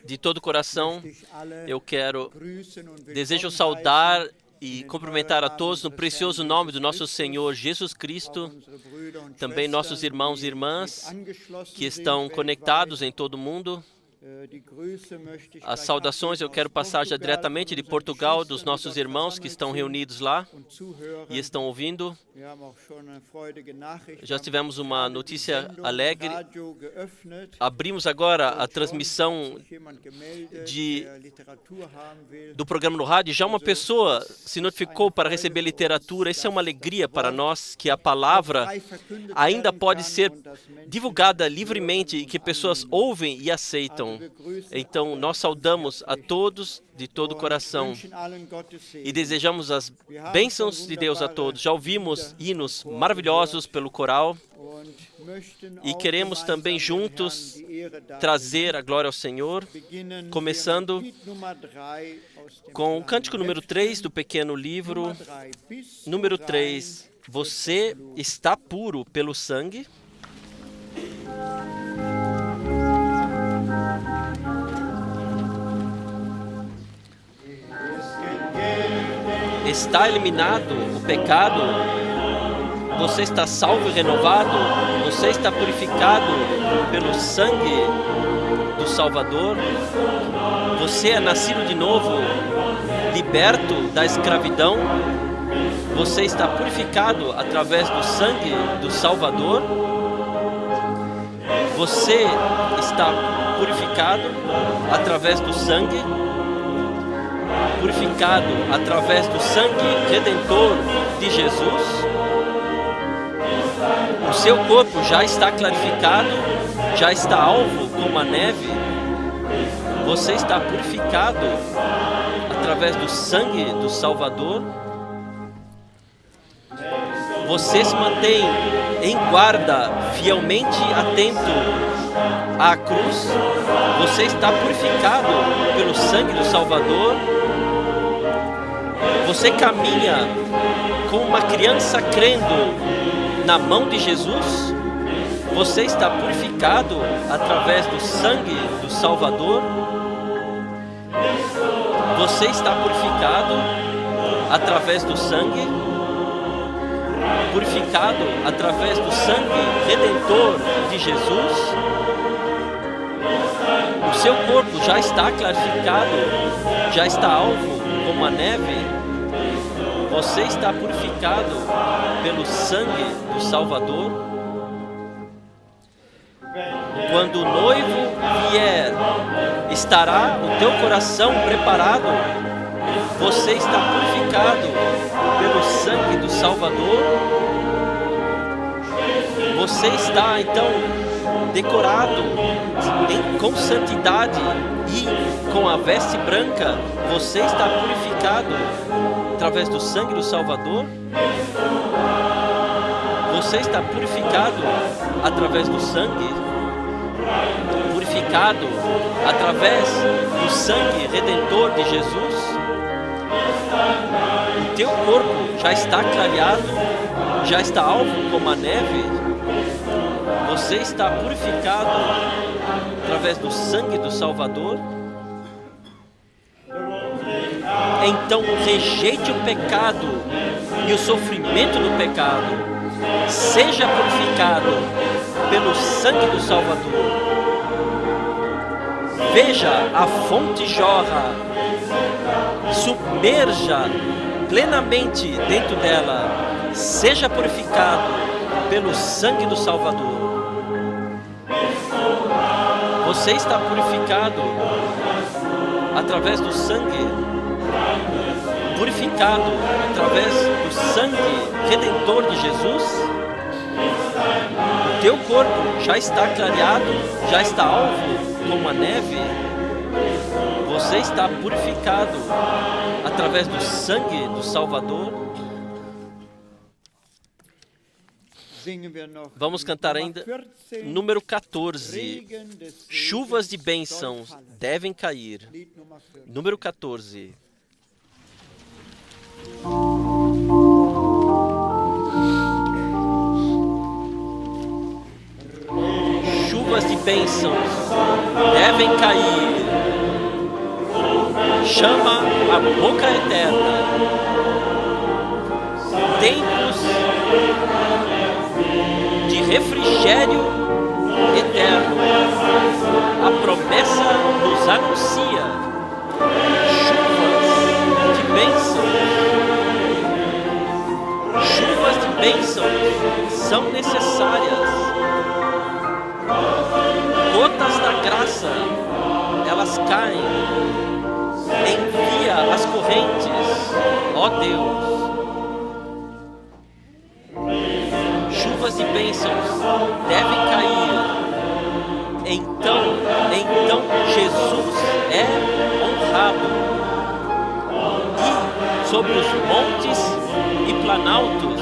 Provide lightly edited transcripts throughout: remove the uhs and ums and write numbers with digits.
De todo o coração, eu desejo saudar e cumprimentar a todos no precioso nome do nosso Senhor Jesus Cristo, também nossos irmãos e irmãs que estão conectados em todo o mundo. As saudações eu quero passar já diretamente de Portugal, dos nossos irmãos que estão reunidos lá e estão ouvindo. Já tivemos uma notícia alegre. Abrimos agora a transmissão do programa no rádio. Já uma pessoa se notificou para receber literatura. Isso é uma alegria para nós, que a palavra ainda pode ser divulgada livremente e que pessoas ouvem e aceitam. Então, nós saudamos a todos de todo o coração e desejamos as bênçãos de Deus a todos. Já ouvimos hinos maravilhosos pelo coral e queremos também juntos trazer a glória ao Senhor, começando com o cântico número 3 do pequeno livro. Número 3, você está puro pelo sangue. Está eliminado o pecado, você está salvo e renovado, você está purificado pelo sangue do Salvador, você é nascido de novo, liberto da escravidão, você está purificado através do sangue do Salvador, você está purificado através do sangue, purificado através do sangue redentor de Jesus. O seu corpo já está clarificado, já está alvo como a neve. Você está purificado através do sangue do Salvador. Você se mantém em guarda, fielmente atento à cruz. Você está purificado pelo sangue do Salvador. Você caminha como uma criança crendo na mão de Jesus. Você está purificado através do sangue do Salvador. Você está purificado através do sangue, purificado através do sangue redentor de Jesus. O seu corpo já está clarificado, já está alvo como a neve. Você está purificado pelo sangue do Salvador. Quando o noivo vier, estará o teu coração preparado. Você está purificado pelo sangue do Salvador. Você está, então, decorado com santidade e com a veste branca. Você está purificado através do sangue do Salvador. Você está purificado através do sangue, purificado através do sangue redentor de Jesus. O teu corpo já está clareado, já está alvo como a neve. Você está purificado através do sangue do Salvador. Então rejeite o pecado e o sofrimento do pecado. Seja purificado pelo sangue do Salvador. Veja, a fonte jorra. Submerja plenamente dentro dela. Seja purificado pelo sangue do Salvador. Você está purificado através do sangue, purificado através do sangue redentor de Jesus. O teu corpo já está clareado, já está alvo como a neve. Você está purificado através do sangue do Salvador. Vamos cantar ainda número 14. Chuvas de bênçãos devem cair. Número 14. Chuvas de bênçãos devem cair. Chama a boca eterna. Tempos de refrigério eterno. A promessa nos anuncia chuvas de bênçãos. Chuvas de bênçãos são necessárias. Gotas da graça, elas caem. Envia as correntes, ó Deus. Chuvas de bênçãos devem cair. Então Jesus é honrado. E sobre os montes e planaltos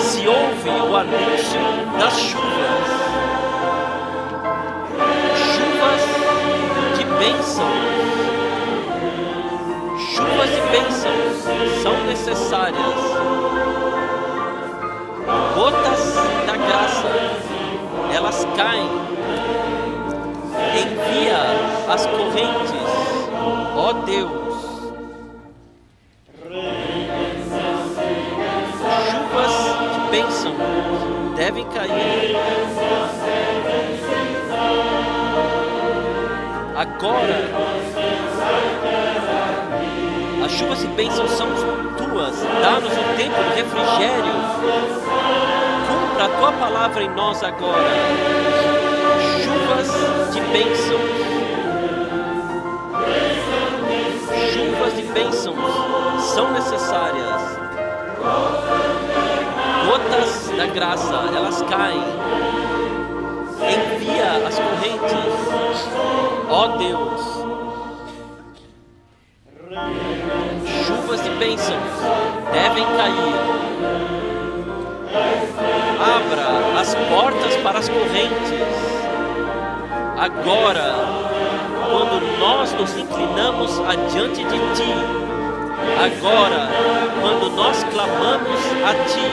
se ouve o anúncio das chuvas. Chuvas de bênçãos. Chuvas de bênçãos são necessárias. Gotas da graça, elas caem. Envia as correntes, ó Deus. Chuvas de bênção devem cair. Agora, as chuvas de bênção são tuas. Dá-nos o tempo do refrigério. Cumpra a tua palavra em nós agora. Chuvas de bênção. Chuvas de bênção são necessárias. Gotas da graça, elas caem. Envia as correntes, ó Deus. Chuvas de bênçãos devem cair. Abra as portas para as correntes. Agora, quando nós nos inclinamos adiante de Ti, agora, quando nós clamamos a Ti,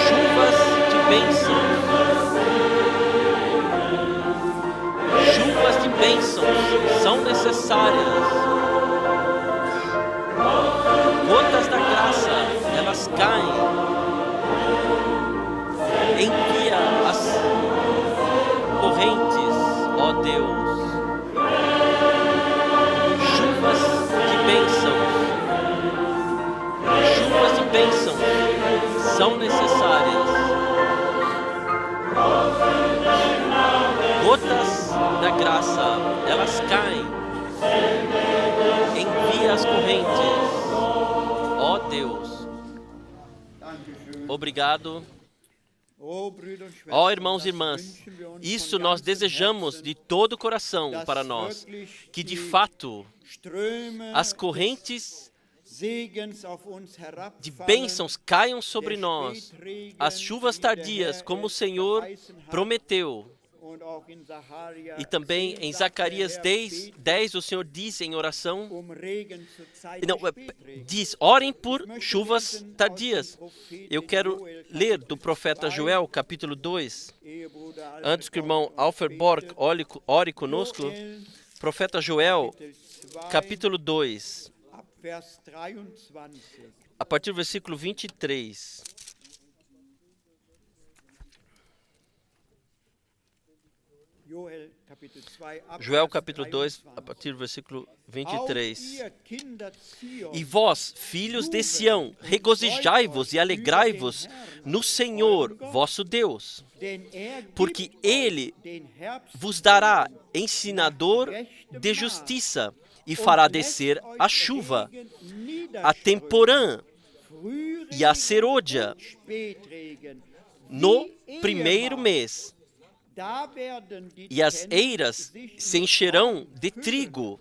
chuvas de bênçãos. Chuvas de bênçãos são necessárias. Gotas da graça, elas caem. Envia as correntes, ó Deus. Chuvas de bênçãos. Chuvas de bênçãos são necessárias. Gotas da graça, elas caem. Envia as correntes, ó Deus. Obrigado. Ó irmãos e irmãs, isso nós desejamos de todo o coração para nós, que de fato as correntes de bênçãos caiam sobre nós, as chuvas tardias, como o Senhor prometeu. E também em Zacarias 10, o Senhor diz em oração, diz, orem por chuvas tardias. Eu quero ler do profeta Joel, capítulo 2. Antes que o irmão Alfred Borg ore conosco, profeta Joel, capítulo 2, a partir do versículo 23. Joel capítulo 2, a partir do versículo 23. E vós, filhos de Sião, regozijai-vos e alegrai-vos no Senhor, vosso Deus, porque Ele vos dará ensinador de justiça e fará descer a chuva, a temporã e a serôdia no primeiro mês. E as eiras se encherão de trigo,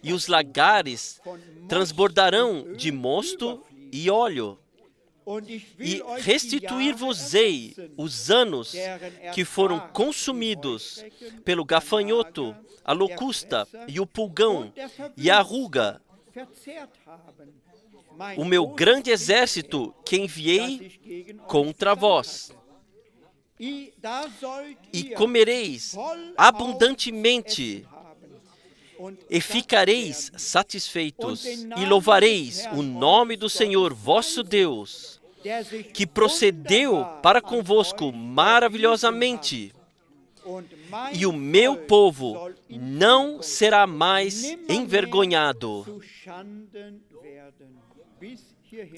e os lagares transbordarão de mosto e óleo. E restituir-vos-ei os anos que foram consumidos pelo gafanhoto, a locusta e o pulgão e a ruga, o meu grande exército que enviei contra vós. e comereis abundantemente, e ficareis satisfeitos, e louvareis o nome do Senhor vosso Deus, que procedeu para convosco maravilhosamente, e o meu povo não será mais envergonhado.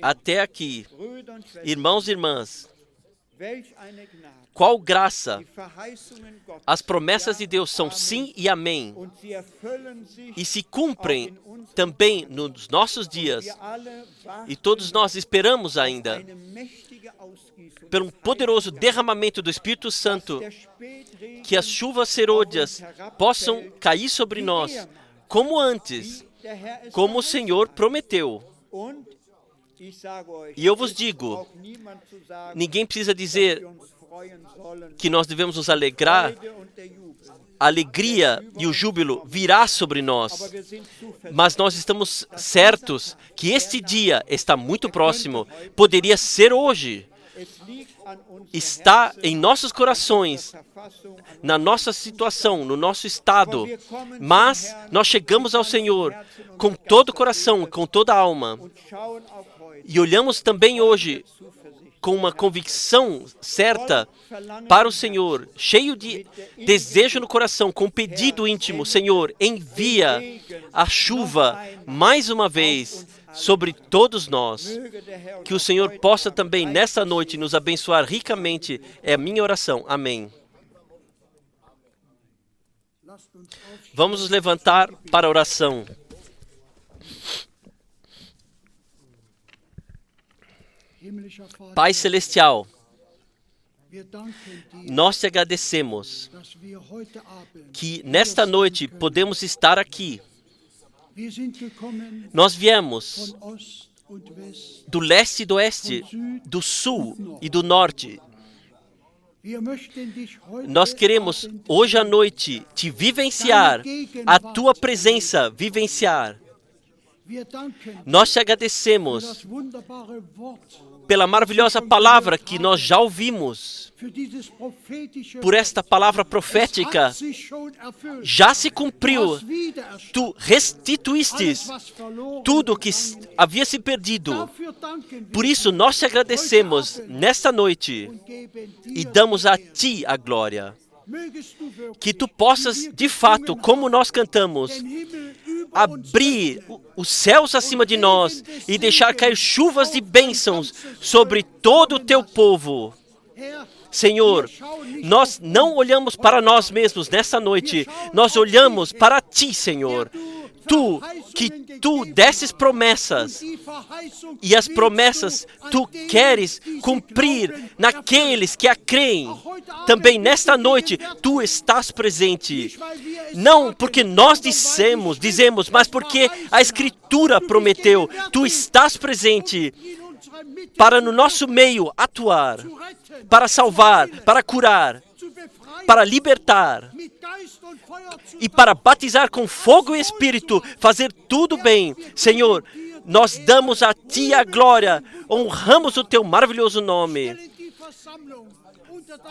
Até aqui, irmãos e irmãs, qual graça! As promessas de Deus são sim e amém, e se cumprem também nos nossos dias, e todos nós esperamos ainda por um poderoso derramamento do Espírito Santo, que as chuvas serôdias possam cair sobre nós, como antes, como o Senhor prometeu. E eu vos digo, ninguém precisa dizer que nós devemos nos alegrar, a alegria e o júbilo virá sobre nós, mas nós estamos certos que este dia está muito próximo, poderia ser hoje, está em nossos corações, na nossa situação, no nosso estado, mas nós chegamos ao Senhor com todo o coração, com toda a alma, e olhamos também hoje com uma convicção certa para o Senhor, cheio de desejo no coração, com um pedido íntimo: Senhor, envia a chuva mais uma vez sobre todos nós. Que o Senhor possa também nesta noite nos abençoar ricamente, é a minha oração. Amém. Vamos nos levantar para a oração. Pai Celestial, nós te agradecemos que nesta noite podemos estar aqui. Nós viemos do leste e do oeste, do sul e do norte. Nós queremos hoje à noite te vivenciar, a tua presença vivenciar. Nós te agradecemos pela maravilhosa palavra que nós já ouvimos, por esta palavra profética. Já se cumpriu, tu restituístes tudo que havia se perdido. Por isso nós te agradecemos nesta noite e damos a ti a glória. Que tu possas, de fato, como nós cantamos, abrir os céus acima de nós e deixar cair chuvas de bênçãos sobre todo o teu povo. Senhor, nós não olhamos para nós mesmos nessa noite, nós olhamos para ti, Senhor. Tu desses promessas, e as promessas tu queres cumprir naqueles que a creem. Também nesta noite, tu estás presente. Não porque nós dizemos, mas porque a Escritura prometeu. Tu estás presente para no nosso meio atuar, para salvar, para curar, para libertar e para batizar com fogo e espírito, fazer tudo bem. Senhor, nós damos a ti a glória, honramos o teu maravilhoso nome.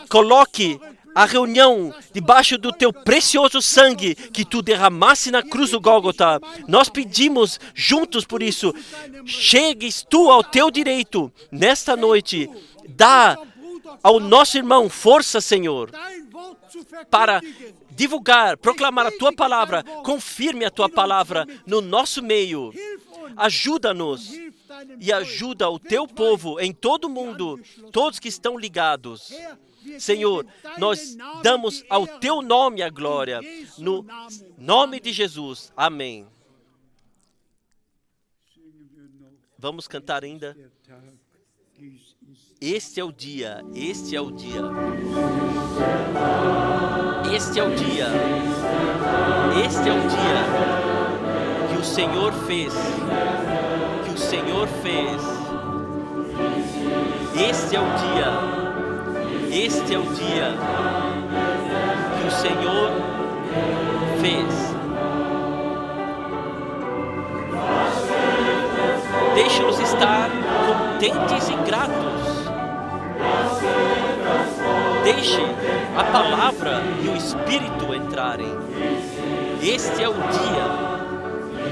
Coloque a reunião debaixo do teu precioso sangue que tu derramaste na cruz do Gólgota. Nós pedimos juntos por isso. Chegues tu ao teu direito nesta noite. Dá ao nosso irmão força, Senhor, para divulgar, proclamar a tua palavra. Confirme a tua palavra no nosso meio. Ajuda-nos e ajuda o teu povo em todo o mundo, todos que estão ligados. Senhor, nós damos ao teu nome a glória, no nome de Jesus. Amém. Vamos cantar ainda. Este é o dia, este é o dia. Este é o dia. Este é o dia que o Senhor fez. Que o Senhor fez. Este é o dia. Este é o dia que o Senhor fez. Deixe-nos estar contentes e gratos. Deixe a palavra e o Espírito entrarem. Este é o dia.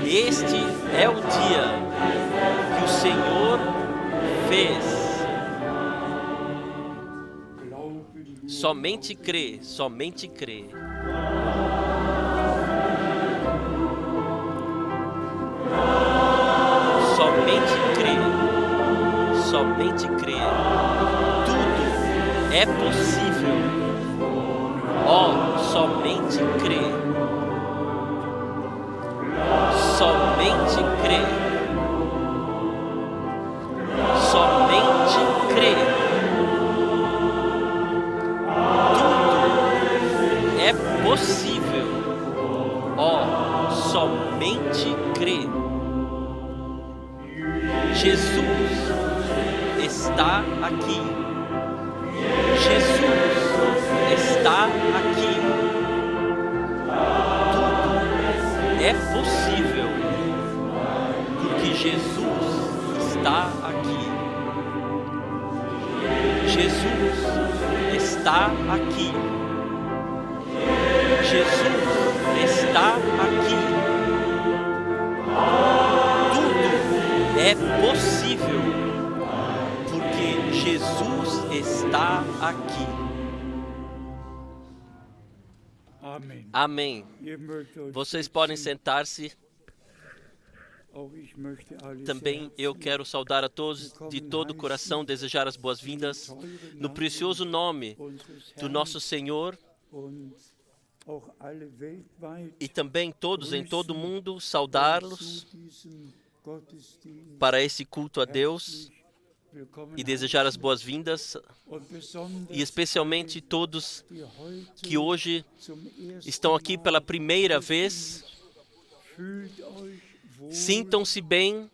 Este é o dia que o Senhor fez. Somente crê, somente crê. Somente crê, somente crê. Tudo é possível. Oh, somente crê. Somente crê. Somente crê. Tudo é possível. Oh, somente crê. Jesus está aqui. Jesus está aqui. Tudo é possível, porque Jesus está aqui. Jesus está aqui. Jesus está aqui. Tudo é possível, porque Jesus está aqui. Amém. Vocês podem sentar-se. Também eu quero saudar a todos de todo o coração, desejar as boas-vindas no precioso nome do nosso Senhor e também todos em todo o mundo, saudá-los para esse culto a Deus e desejar as boas-vindas, e especialmente todos que hoje estão aqui pela primeira vez. Sintam-se bem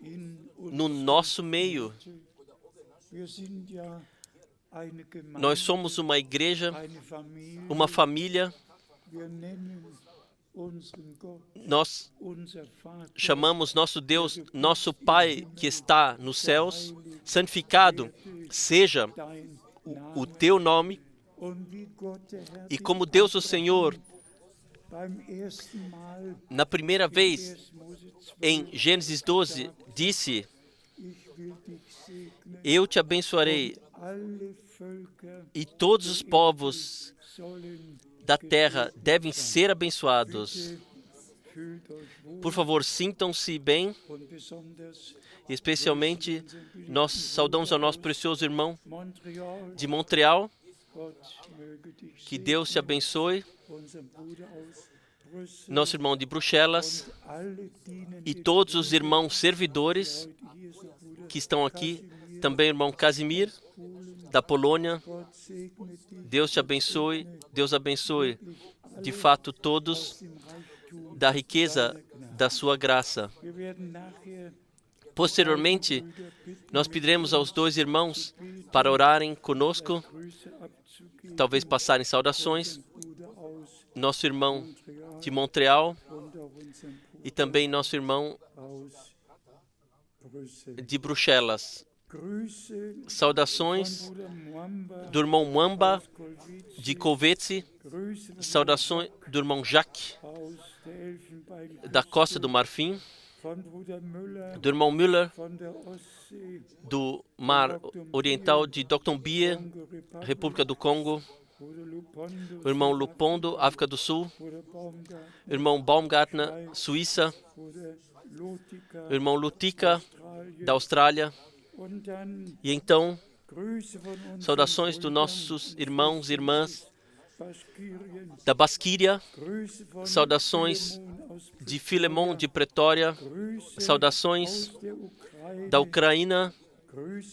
no nosso meio. Nós somos uma igreja, uma família. Nós chamamos nosso Deus, nosso Pai que está nos céus. Santificado seja o teu nome. E como Deus, o Senhor, na primeira vez, em Gênesis 12, disse: eu te abençoarei, e todos os povos da terra devem ser abençoados. Por favor, sintam-se bem. Especialmente, nós saudamos ao nosso precioso irmão de Montreal. Que Deus te abençoe. Nosso irmão de Bruxelas e todos os irmãos servidores que estão aqui. Também o irmão Casimir, da Polônia. Deus te abençoe. Deus abençoe, de fato, todos da riqueza da sua graça. Posteriormente, nós pediremos aos dois irmãos para orarem conosco, talvez passarem saudações. Nosso irmão de Montreal e também nosso irmão de Bruxelas. Saudações do irmão Mwamba de Kolwezi. Saudações do irmão Jacques da Costa do Marfim. Do irmão Müller do Mar Oriental de Doktombie, República do Congo. O irmão Lupondo, África do Sul. O irmão Baumgartner, Suíça. O irmão Lutica, da Austrália. E então, saudações dos nossos irmãos e irmãs da Basquíria. Saudações de Filemon de Pretória. Saudações da Ucrânia.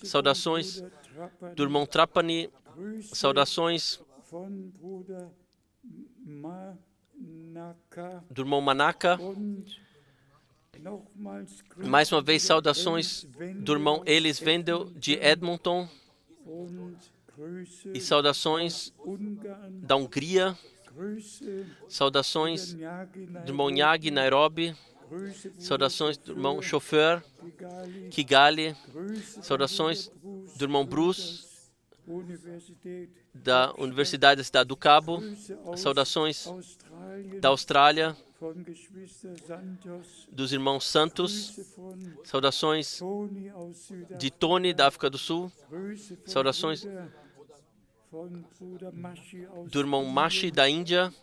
Saudações do irmão Trapani. Saudações do irmão Manaka. Mais uma vez, saudações do irmão Elis Wendel de Edmonton. E saudações da Hungria. Saudações do irmão Nyagi, Nairobi. Saudações do irmão Chauffeur, Kigali. Saudações do irmão Bruce, da Universidade da Cidade do Cabo, saudações da Austrália, dos irmãos Santos, saudações de Tony, da África do Sul, saudações do irmão Mashi, da Índia,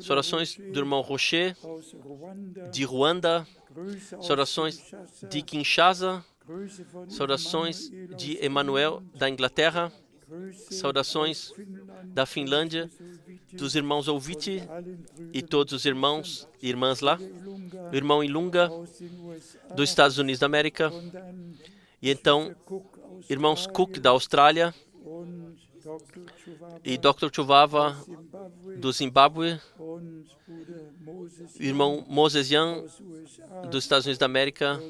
saudações do irmão Rocher, de Ruanda, saudações de Kinshasa, saudações de Emmanuel, da Inglaterra, saudações da Finlândia, dos irmãos Oviti e todos os irmãos e irmãs lá, o irmão Ilunga, dos Estados Unidos da América, e então, irmãos Cook, da Austrália, e Dr. Chuvava, do Zimbábue, o irmão Moses Young, dos Estados Unidos da América,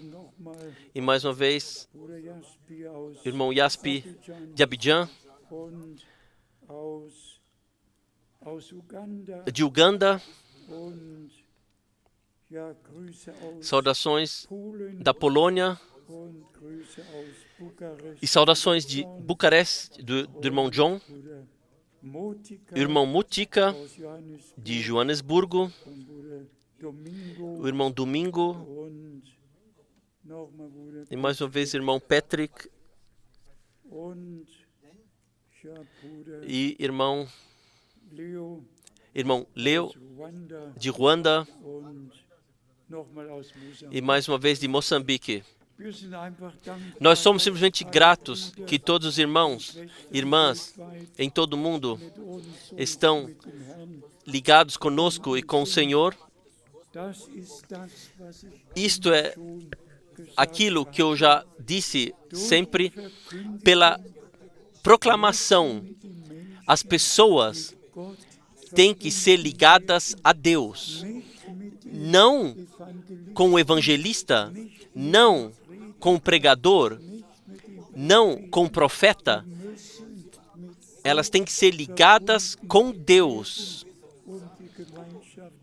e mais uma vez, o irmão Yaspi, de Abidjan, de Uganda, saudações da Polônia, e saudações de Bucareste, do irmão John, o irmão Mutika, de Joanesburgo, o irmão Domingo, e mais uma vez o irmão Patrick, e irmão Leo, de Ruanda, e mais uma vez de Moçambique. Nós somos simplesmente gratos que todos os irmãos e irmãs em todo o mundo estão ligados conosco e com o Senhor. Isto é aquilo que eu já disse sempre pela proclamação. As pessoas têm que ser ligadas a Deus, não com o evangelista, não com o pregador, não com o profeta. Elas têm que ser ligadas com Deus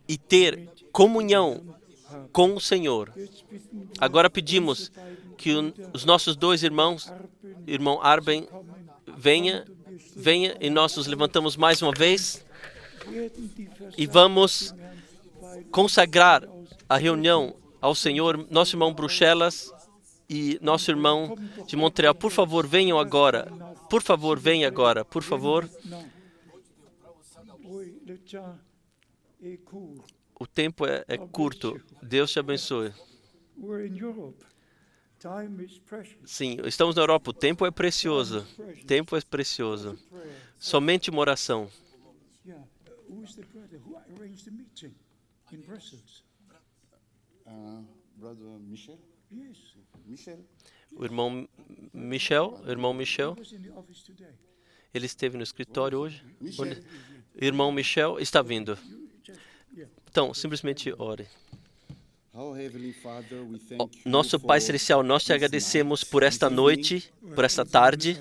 e ter comunhão com o Senhor. Agora pedimos que os nossos dois irmãos, irmão Arben, venha e nós nos levantamos mais uma vez e vamos consagrar a reunião ao Senhor. Nosso irmão Bruxelas e nosso irmão de Montreal, por favor, venham agora. Por favor, venha agora, por favor. O tempo é curto. Deus te abençoe. Sim, estamos na Europa. O tempo é precioso. O tempo é precioso. Somente uma oração. Brother Michel? Yes. Michel? O irmão Michel, ele esteve no escritório hoje. O irmão Michel está vindo. Então, simplesmente ore. Nosso Pai Celestial, nós te agradecemos por esta noite, por esta tarde.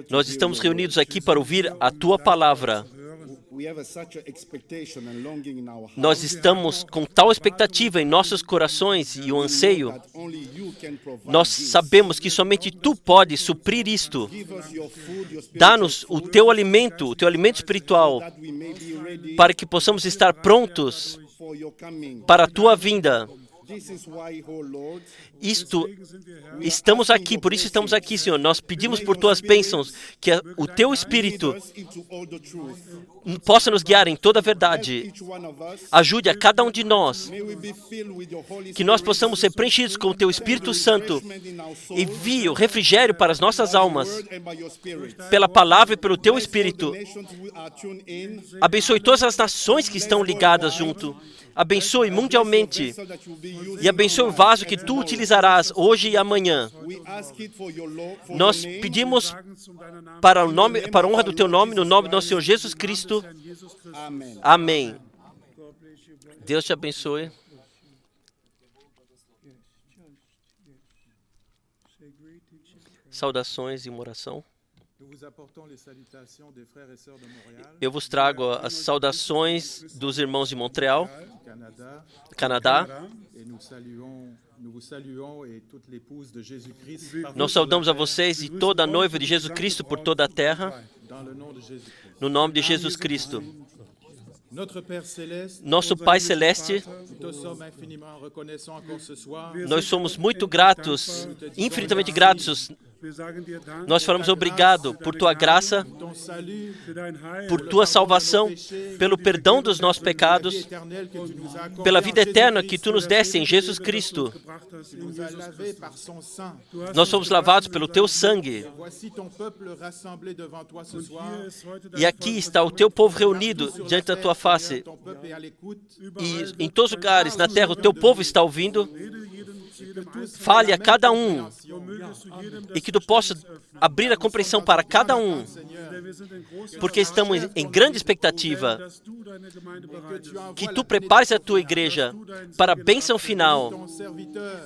Nós estamos reunidos aqui para ouvir a Tua palavra. Nós estamos com tal expectativa em nossos corações e o anseio. Nós sabemos que somente Tu podes suprir isto. Dá-nos o Teu alimento espiritual, para que possamos estar prontos para a Tua vinda. Estamos aqui, por isso estamos aqui, Senhor. Nós pedimos por Tuas bênçãos, que o Teu Espírito possa nos guiar em toda a verdade. Ajude a cada um de nós, que nós possamos ser preenchidos com o Teu Espírito Santo. Envie o refrigério para as nossas almas, pela palavra e pelo Teu Espírito. Abençoe todas as nações que estão ligadas junto. Abençoe mundialmente e abençoe o vaso que Tu utilizarás hoje e amanhã. Nós pedimos para a honra do Teu nome, no nome do nosso Senhor Jesus Cristo. Amém. Deus te abençoe. Saudações e uma oração. Eu vos trago as saudações dos irmãos de Montreal, Canadá. Nós saudamos a vocês e toda a noiva de Jesus Cristo por toda a terra, no nome de Jesus Cristo. Nosso Pai Celeste, nós somos muito gratos, infinitamente gratos. Nós falamos obrigado por tua graça, por tua salvação, pelo perdão dos nossos pecados, pela vida eterna que tu nos deste em Jesus Cristo. Nós fomos lavados pelo teu sangue. E aqui está o teu povo reunido diante da tua face. E em todos os lugares na terra o teu povo está ouvindo. Fale a cada um e que tu possa abrir a compreensão para cada um, porque estamos em grande expectativa que tu prepares a tua igreja para a bênção final.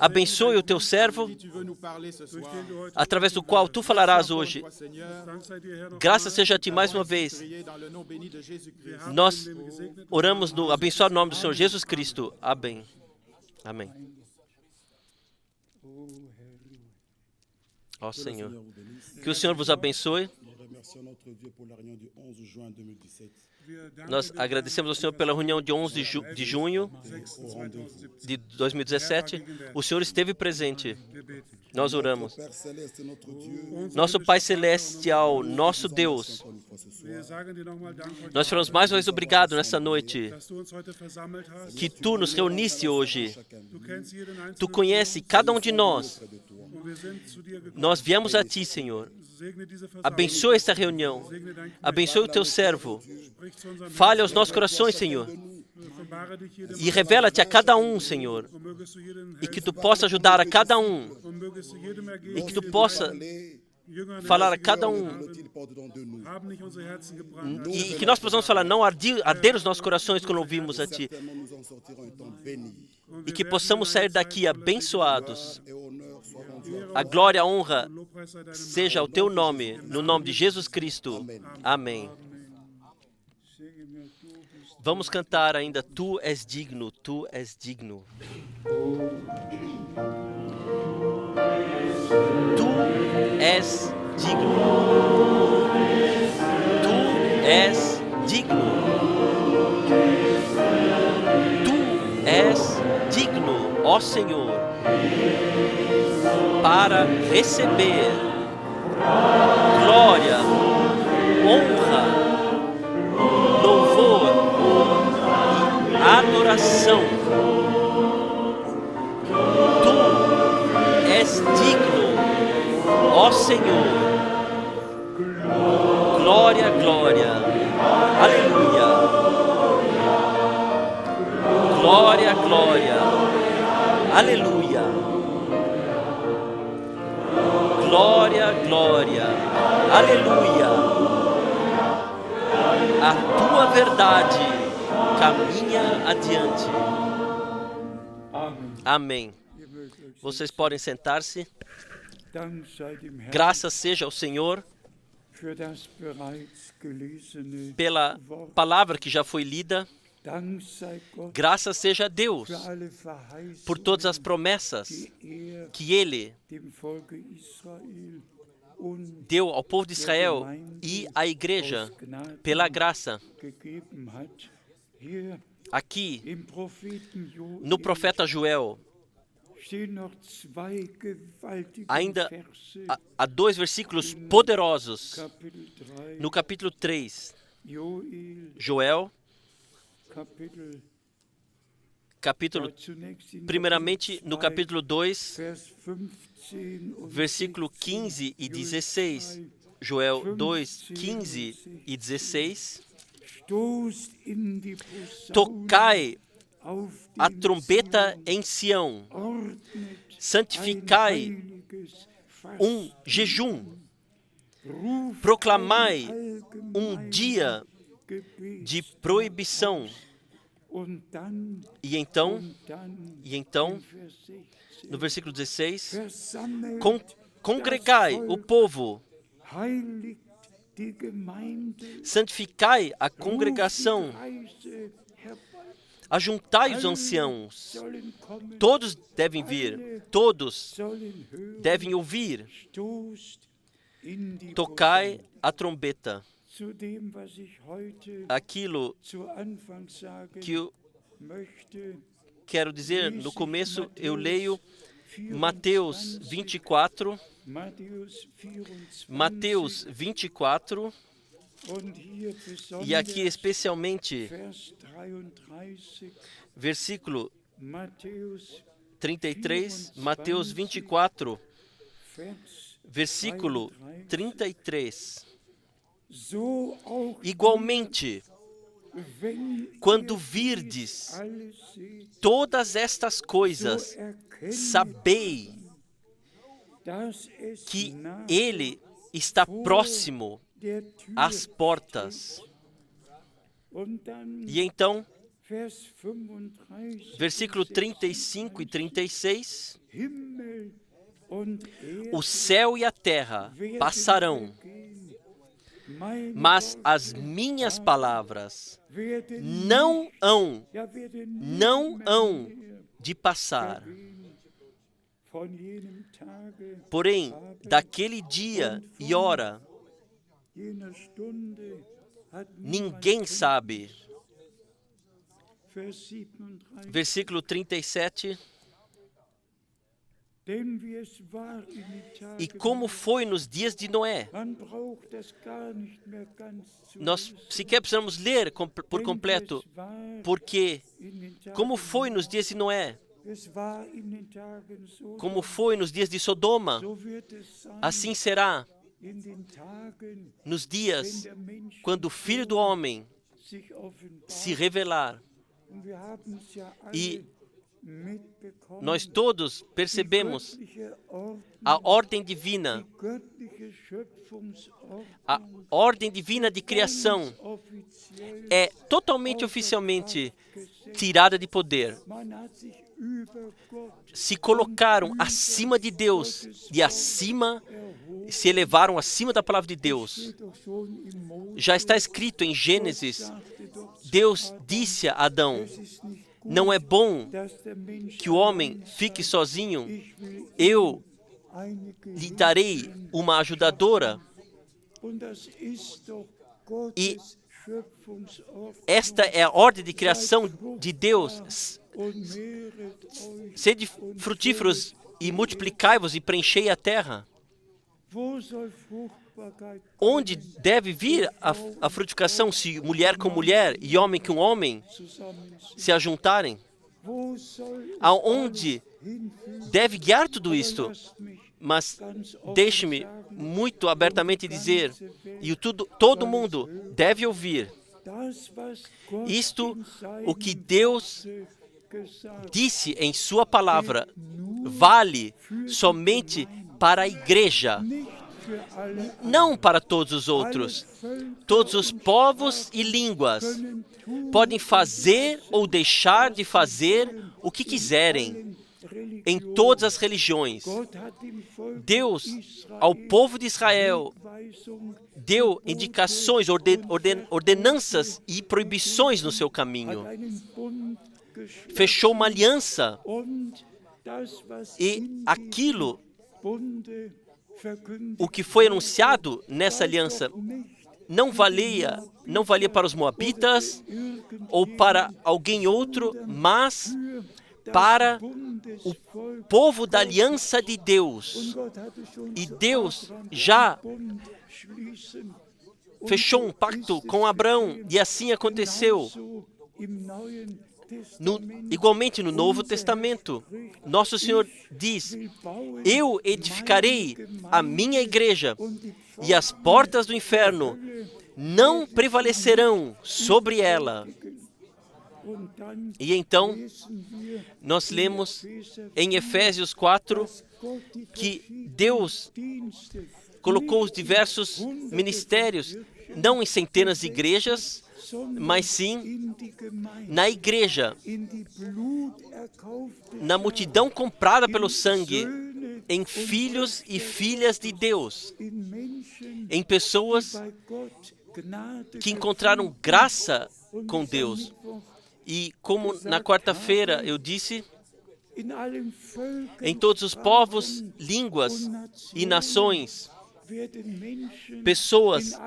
Abençoe o teu servo, através do qual tu falarás hoje. Graças seja a ti mais uma vez. Nós oramos no abençoado nome do Senhor Jesus Cristo. Amém. Amém. Ó Senhor, que o Senhor vos abençoe. Nós agradecemos ao Senhor pela reunião de 11 de junho de 2017. O Senhor esteve presente. Nós oramos. Nosso Pai Celestial, nosso Deus, nós falamos mais uma vez obrigado nessa noite, que Tu nos reuniste hoje. Tu conheces cada um de nós. Nós viemos a Ti, Senhor. Abençoa esta reunião. Abençoa o Teu servo. Fale aos nossos corações, Senhor. E revela-te a cada um, Senhor. E que Tu possa ajudar a cada um. E que Tu possa falar a cada um. E que nós possamos falar, não arder os nossos corações quando ouvimos a Ti. E que possamos sair daqui abençoados. A glória, a honra seja ao Teu nome, no nome de Jesus Cristo. Amém. Vamos cantar ainda, Tu és digno, Tu és digno. Tu és digno. Tu és digno. Tu és digno, ó Senhor, para receber glória, honra, louvor e adoração. Tu és digno, ó Senhor. Glória, glória. Aleluia. Glória, glória. Aleluia. Glória, glória. Aleluia. A tua verdade caminha adiante. Amém. Vocês podem sentar-se. Graças seja ao Senhor pela palavra que já foi lida. Graças seja a Deus por todas as promessas que Ele deu ao povo de Israel e à igreja pela graça. Aqui, no profeta Joel, ainda há 2 versículos poderosos. No capítulo 3, Joel, primeiramente no capítulo 2, versículo 15 e 16. Joel 2, 15 e 16. Tocai a trombeta em Sião, santificai um jejum, proclamai um dia de proibição. E então, no versículo 16, congregai o povo, Santificai a congregação, ajuntai os anciãos. Todos devem vir, todos devem ouvir. Tocai a trombeta. Aquilo que eu quero dizer, no começo eu leio Mateus 24, e aqui especialmente versículo 33, Mateus 24, versículo 33. Igualmente, quando virdes todas estas coisas, sabei que Ele está próximo às portas. E então, versículo 35 e 36, o céu e a terra passarão, mas as minhas palavras não hão de passar. Porém, daquele dia e hora, ninguém sabe. Versículo 37. E como foi nos dias de Noé? Nós sequer precisamos ler por completo, porque como foi nos dias de Noé? Como foi nos dias de Sodoma? Assim será nos dias quando o Filho do Homem se revelar. E nós todos percebemos a ordem divina de criação é totalmente oficialmente tirada de poder. Se colocaram acima de Deus se elevaram acima da palavra de Deus. Já está escrito em Gênesis, Deus disse a Adão: não é bom que o homem fique sozinho, eu lhe darei uma ajudadora. E esta é a ordem de criação de Deus. Sede frutíferos e multiplicai-vos e preenchei a terra. Onde deve vir a frutificação, se mulher com mulher e homem com homem se ajuntarem? Aonde deve guiar tudo isto? Mas deixe-me muito abertamente dizer, e todo mundo deve ouvir, isto, o que Deus disse em sua palavra, vale somente para a igreja, não para todos os outros. Todos os povos e línguas podem fazer ou deixar de fazer o que quiserem em todas as religiões. Deus, ao povo de Israel, deu indicações, ordenanças e proibições no seu caminho. Fechou uma aliança e aquilo, o que foi anunciado nessa aliança, não valia para os moabitas ou para alguém outro, mas para o povo da aliança de Deus. E Deus já fechou um pacto com Abraão, e assim aconteceu. Igualmente no Novo Testamento, Nosso Senhor diz: eu edificarei a minha igreja, e as portas do inferno não prevalecerão sobre ela. E então, nós lemos em Efésios 4 que Deus colocou os diversos ministérios, não em centenas de igrejas, mas sim na igreja, na multidão comprada pelo sangue, em filhos e filhas de Deus, em pessoas que encontraram graça com Deus. E como na quarta-feira eu disse, em todos os povos, línguas e nações, pessoas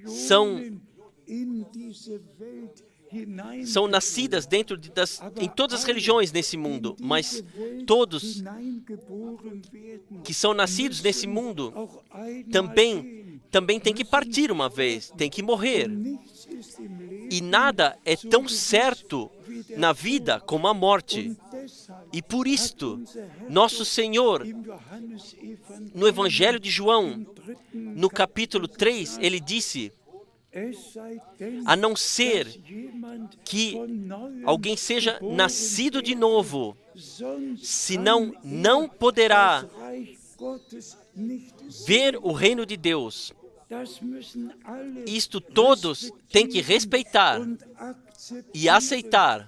são nascidas em todas as religiões nesse mundo, mas todos que são nascidos nesse mundo também têm que partir uma vez, têm que morrer. E nada é tão certo na vida como a morte. E por isto, nosso Senhor, no Evangelho de João, no capítulo 3, ele disse: a não ser que alguém seja nascido de novo, senão não poderá ver o reino de Deus. Isto todos têm que respeitar e aceitar.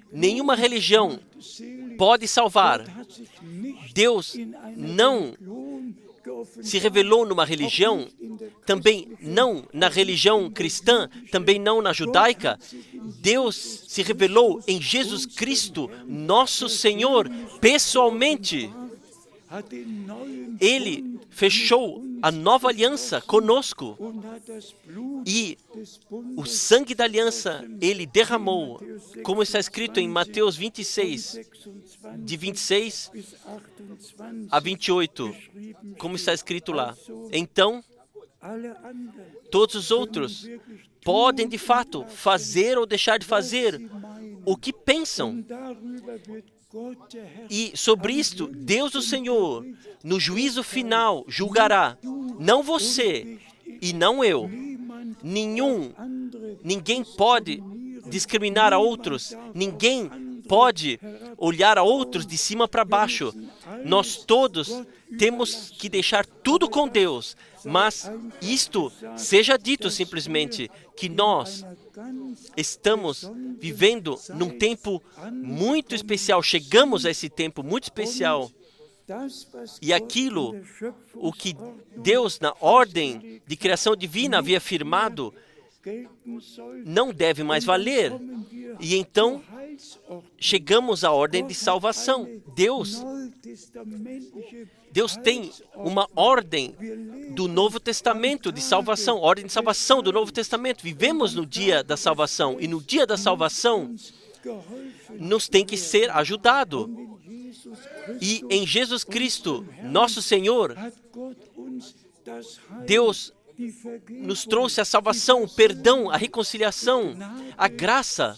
Nenhuma religião pode salvar. Deus não se revelou numa religião, também não na religião cristã, também não na judaica. Deus se revelou em Jesus Cristo, nosso Senhor, pessoalmente. Ele fechou a nova aliança conosco e o sangue da aliança ele derramou, como está escrito em Mateus 26, de 26 a 28, como está escrito lá. Então, todos os outros podem de fato fazer ou deixar de fazer o que pensam. E sobre isto, Deus o Senhor, no juízo final, julgará, não você e não eu. Ninguém pode discriminar a outros, ninguém pode olhar a outros de cima para baixo. Nós todos temos que deixar tudo com Deus, mas isto seja dito simplesmente, que nós estamos vivendo num tempo muito especial, chegamos a esse tempo muito especial, e aquilo, o que Deus na ordem de criação divina havia afirmado, não deve mais valer. E então, chegamos à ordem de salvação. Deus tem uma ordem do Novo Testamento de salvação, ordem de salvação do Novo Testamento. Vivemos no dia da salvação, e no dia da salvação nos tem que ser ajudado. E em Jesus Cristo, nosso Senhor, Deus nos trouxe a salvação, o perdão, a reconciliação, a graça.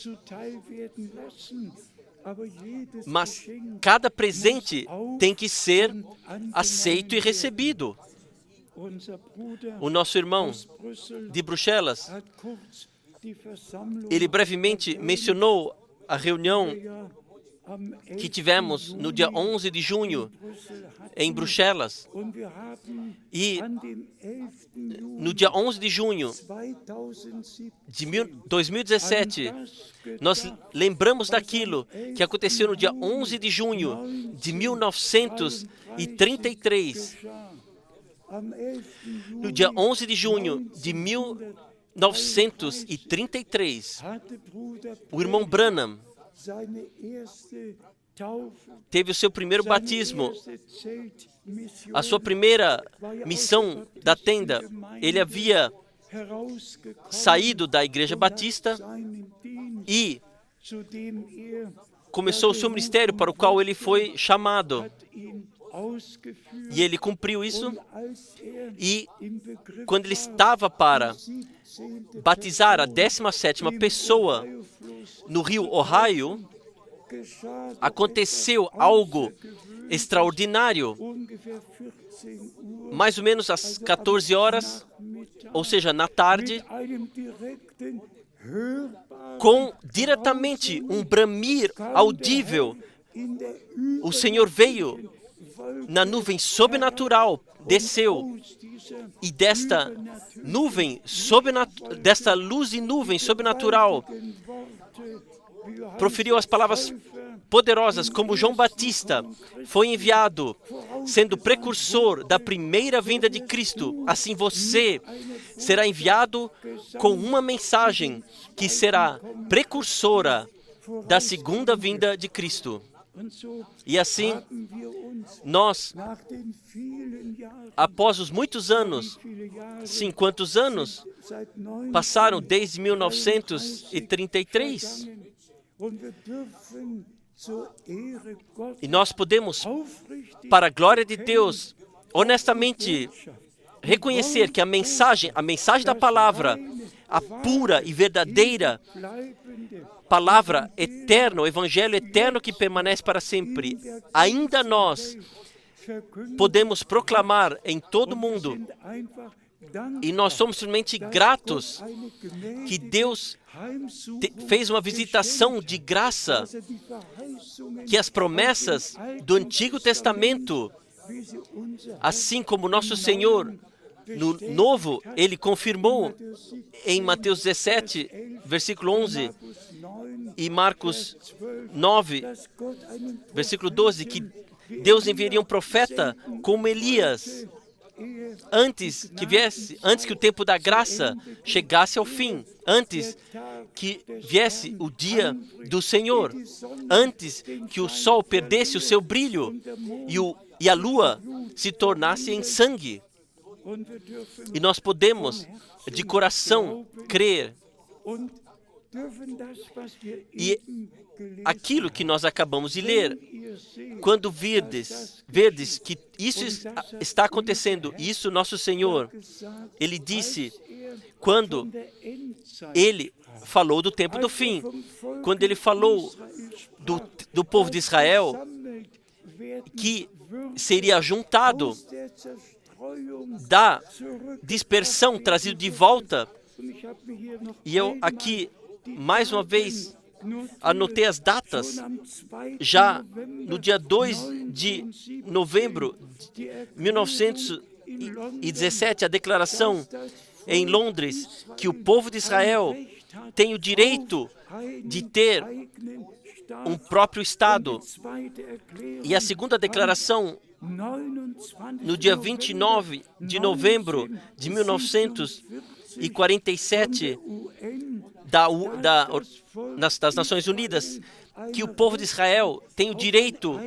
Mas cada presente tem que ser aceito e recebido. O nosso irmão de Bruxelas, ele brevemente mencionou a reunião que tivemos no dia 11 de junho em Bruxelas. E no dia 11 de junho de 2017, nós lembramos daquilo que aconteceu no dia 11 de junho de 1933. No dia 11 de junho de 1933, o irmão Branham teve o seu primeiro batismo, a sua primeira missão da tenda. Ele havia saído da Igreja Batista e começou o seu ministério para o qual ele foi chamado. E ele cumpriu isso, e quando ele estava para batizar a 17ª pessoa no rio Ohio, aconteceu algo extraordinário. Mais ou menos às 14 horas, ou seja, na tarde, com diretamente um bramir audível, o Senhor veio na nuvem sobrenatural, desceu, e desta luz e nuvem sobrenatural, proferiu as palavras poderosas, como João Batista foi enviado, sendo precursor da primeira vinda de Cristo, assim você será enviado com uma mensagem que será precursora da segunda vinda de Cristo. E assim, nós, após os muitos anos, sim, quantos anos passaram desde 1933? E nós podemos, para a glória de Deus, honestamente reconhecer que a mensagem da palavra, a pura e verdadeira palavra eterna, o evangelho eterno que permanece para sempre, ainda nós podemos proclamar em todo o mundo. E nós somos simplesmente gratos que Deus fez uma visitação de graça, que as promessas do Antigo Testamento, assim como nosso Senhor, no Novo, Ele confirmou em Mateus 17, versículo 11, e Marcos 9, versículo 12, que Deus enviaria um profeta como Elias, antes que o tempo da graça chegasse ao fim, antes que viesse o dia do Senhor, antes que o sol perdesse o seu brilho e a lua se tornasse em sangue. E nós podemos, de coração, crer. E aquilo que nós acabamos de ler, quando verdes que isso está acontecendo, isso nosso Senhor, Ele disse, quando Ele falou do tempo do fim, quando Ele falou do povo de Israel, que seria juntado da dispersão, trazido de volta. E eu aqui, mais uma vez, anotei as datas. Já no dia 2 de novembro de 1917, a declaração em Londres que o povo de Israel tem o direito de ter um próprio Estado. E a segunda declaração, no dia 29 de novembro de 1947, das Nações Unidas, que o povo de Israel tem o direito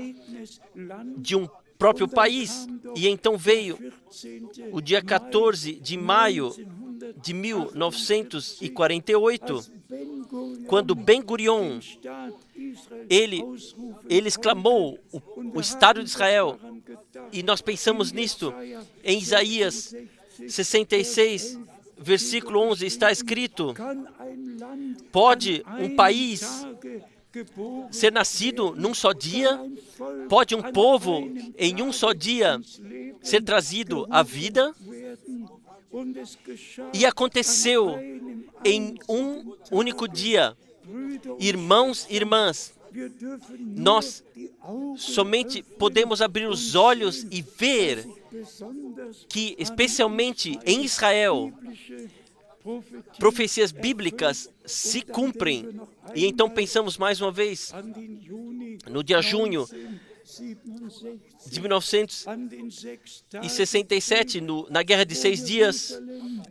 de um próprio país. E então veio o dia 14 de maio de 1948, quando Ben-Gurion, ele exclamou o Estado de Israel. E nós pensamos nisto em Isaías 66, versículo 11, está escrito: pode um país ser nascido num só dia? Pode um povo em um só dia ser trazido à vida? E aconteceu em um único dia. Irmãos e irmãs, nós somente podemos abrir os olhos e ver que, especialmente em Israel, profecias bíblicas se cumprem. E então pensamos mais uma vez no dia junho de 1967, na Guerra de 6 Dias,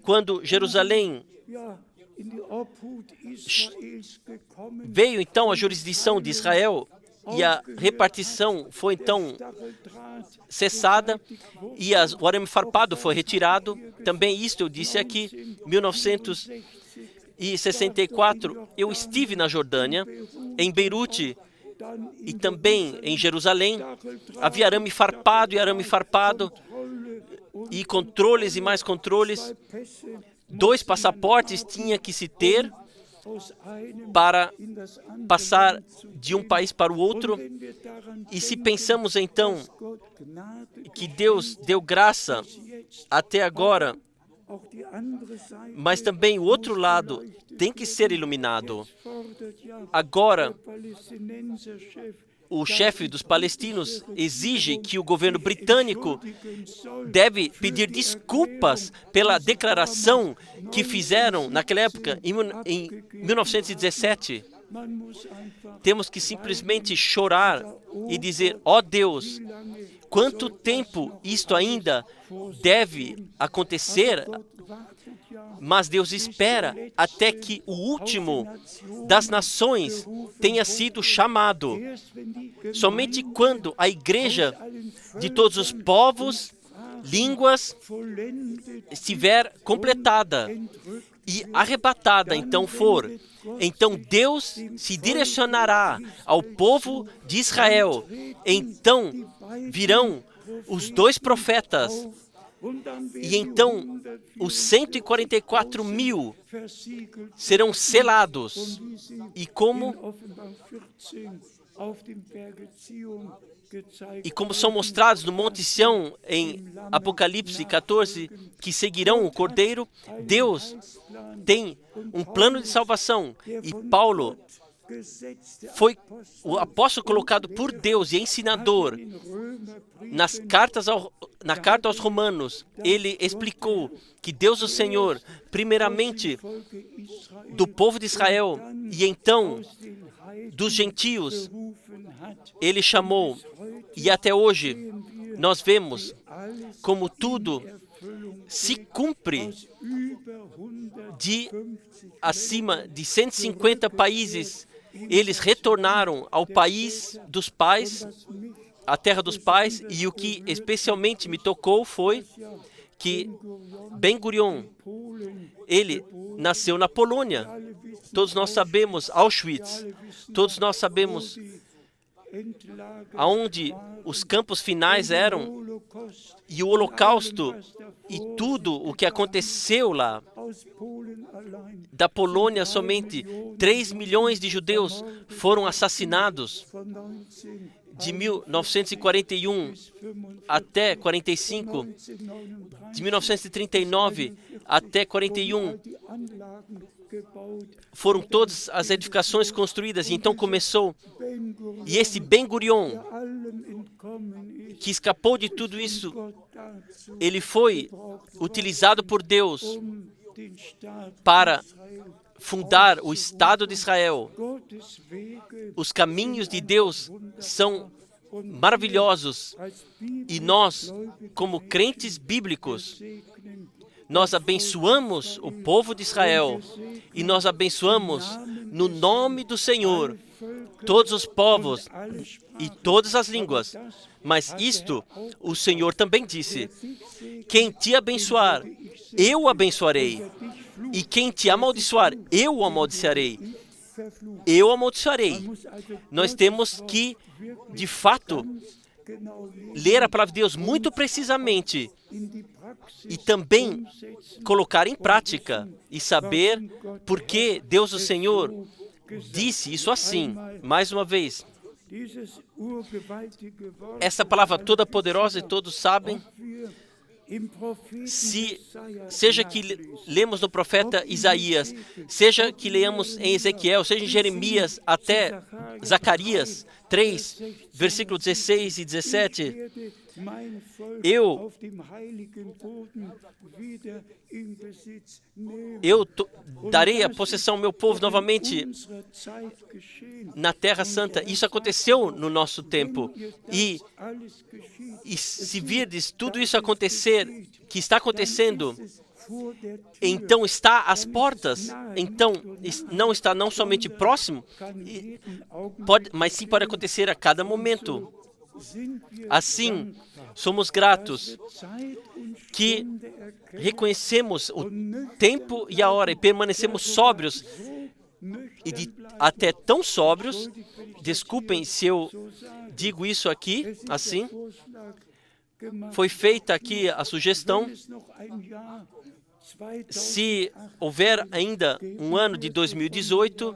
quando Jerusalém veio então à jurisdição de Israel e a repartição foi então cessada e o arame farpado foi retirado. Também isto eu disse aqui, 1964, eu estive na Jordânia, em Beirute e também em Jerusalém. Havia arame farpado e controles e mais controles. 2 passaportes tinha que se ter para passar de um país para o outro. E se pensamos então que Deus deu graça até agora, mas também o outro lado tem que ser iluminado. Agora, o chefe dos palestinos exige que o governo britânico deve pedir desculpas pela declaração que fizeram naquela época, em 1917. Temos que simplesmente chorar e dizer: ó Deus, quanto tempo isto ainda deve acontecer? Mas Deus espera até que o último das nações tenha sido chamado. Somente quando a igreja de todos os povos, línguas, estiver completada e arrebatada, então Deus se direcionará ao povo de Israel. Então virão os 2 profetas. E então os 144.000 serão selados. E como são mostrados no Monte Sião, em Apocalipse 14, que seguirão o Cordeiro, Deus tem um plano de salvação. E Paulo foi o apóstolo colocado por Deus e ensinador. Na carta aos Romanos, ele explicou que Deus, o Senhor, primeiramente do povo de Israel e então dos gentios, ele chamou. E até hoje nós vemos como tudo se cumpre acima de 150 países. Eles retornaram ao país dos pais, a terra dos pais, e o que especialmente me tocou foi que Ben Gurion, ele nasceu na Polônia. Todos nós sabemos Auschwitz, todos nós sabemos aonde os campos finais eram, e o Holocausto, e tudo o que aconteceu lá. Da Polônia, somente 3 milhões de judeus foram assassinados. De 1941 até 45, de 1939 até 41, foram todas as edificações construídas. E então começou. E esse Ben Gurion, que escapou de tudo isso, ele foi utilizado por Deus para fundar o Estado de Israel. Os caminhos de Deus são maravilhosos. E nós, como crentes bíblicos, nós abençoamos o povo de Israel. E nós abençoamos no nome do Senhor todos os povos e todas as línguas. Mas isto o Senhor também disse: quem te abençoar, eu o abençoarei. E quem te amaldiçoar, eu o amaldiçoarei. Eu o amaldiçoarei. Nós temos que, de fato, ler a palavra de Deus muito precisamente e também colocar em prática e saber por que Deus, o Senhor, disse isso assim. Mais uma vez, essa palavra toda poderosa e todos sabem, seja que lemos no profeta Isaías, seja que leamos em Ezequiel, seja em Jeremias, até Zacarias 3, versículo 16 e 17, eu darei a possessão ao meu povo novamente na Terra Santa. Isso aconteceu no nosso tempo. E se virdes tudo isso acontecer, que está acontecendo, então está às portas. Então não está não somente próximo, mas sim pode acontecer a cada momento. Assim, somos gratos que reconhecemos o tempo e a hora e permanecemos sóbrios, e até tão sóbrios, desculpem se eu digo isso aqui, assim, foi feita aqui a sugestão, se houver ainda um ano de 2018,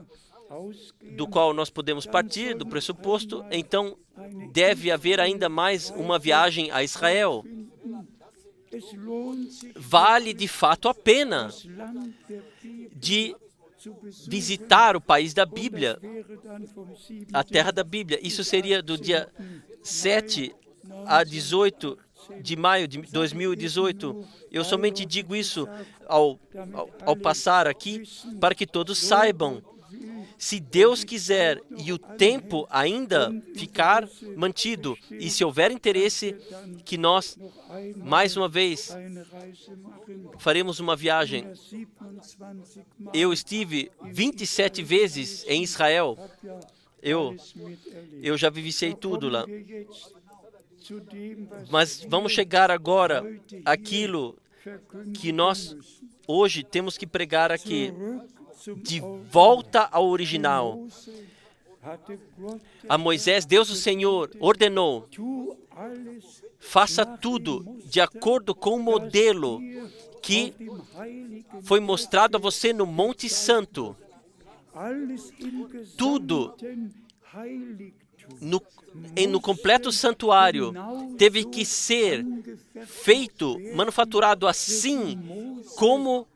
do qual nós podemos partir do pressuposto, então deve haver ainda mais uma viagem a Israel. Vale de fato a pena de visitar o país da Bíblia, a terra da Bíblia. Isso seria do dia 7 a 18 de maio de 2018. Eu somente digo isso ao passar aqui, para que todos saibam. Se Deus quiser e o tempo ainda ficar mantido, e se houver interesse, que nós, mais uma vez, faremos uma viagem. Eu estive 27 vezes em Israel. Eu já vivenciei tudo lá. Mas vamos chegar agora àquilo que nós hoje temos que pregar aqui. De volta ao original. A Moisés, Deus o Senhor ordenou: faça tudo de acordo com o modelo que foi mostrado a você no Monte Santo. Tudo no completo santuário teve que ser feito, manufaturado assim como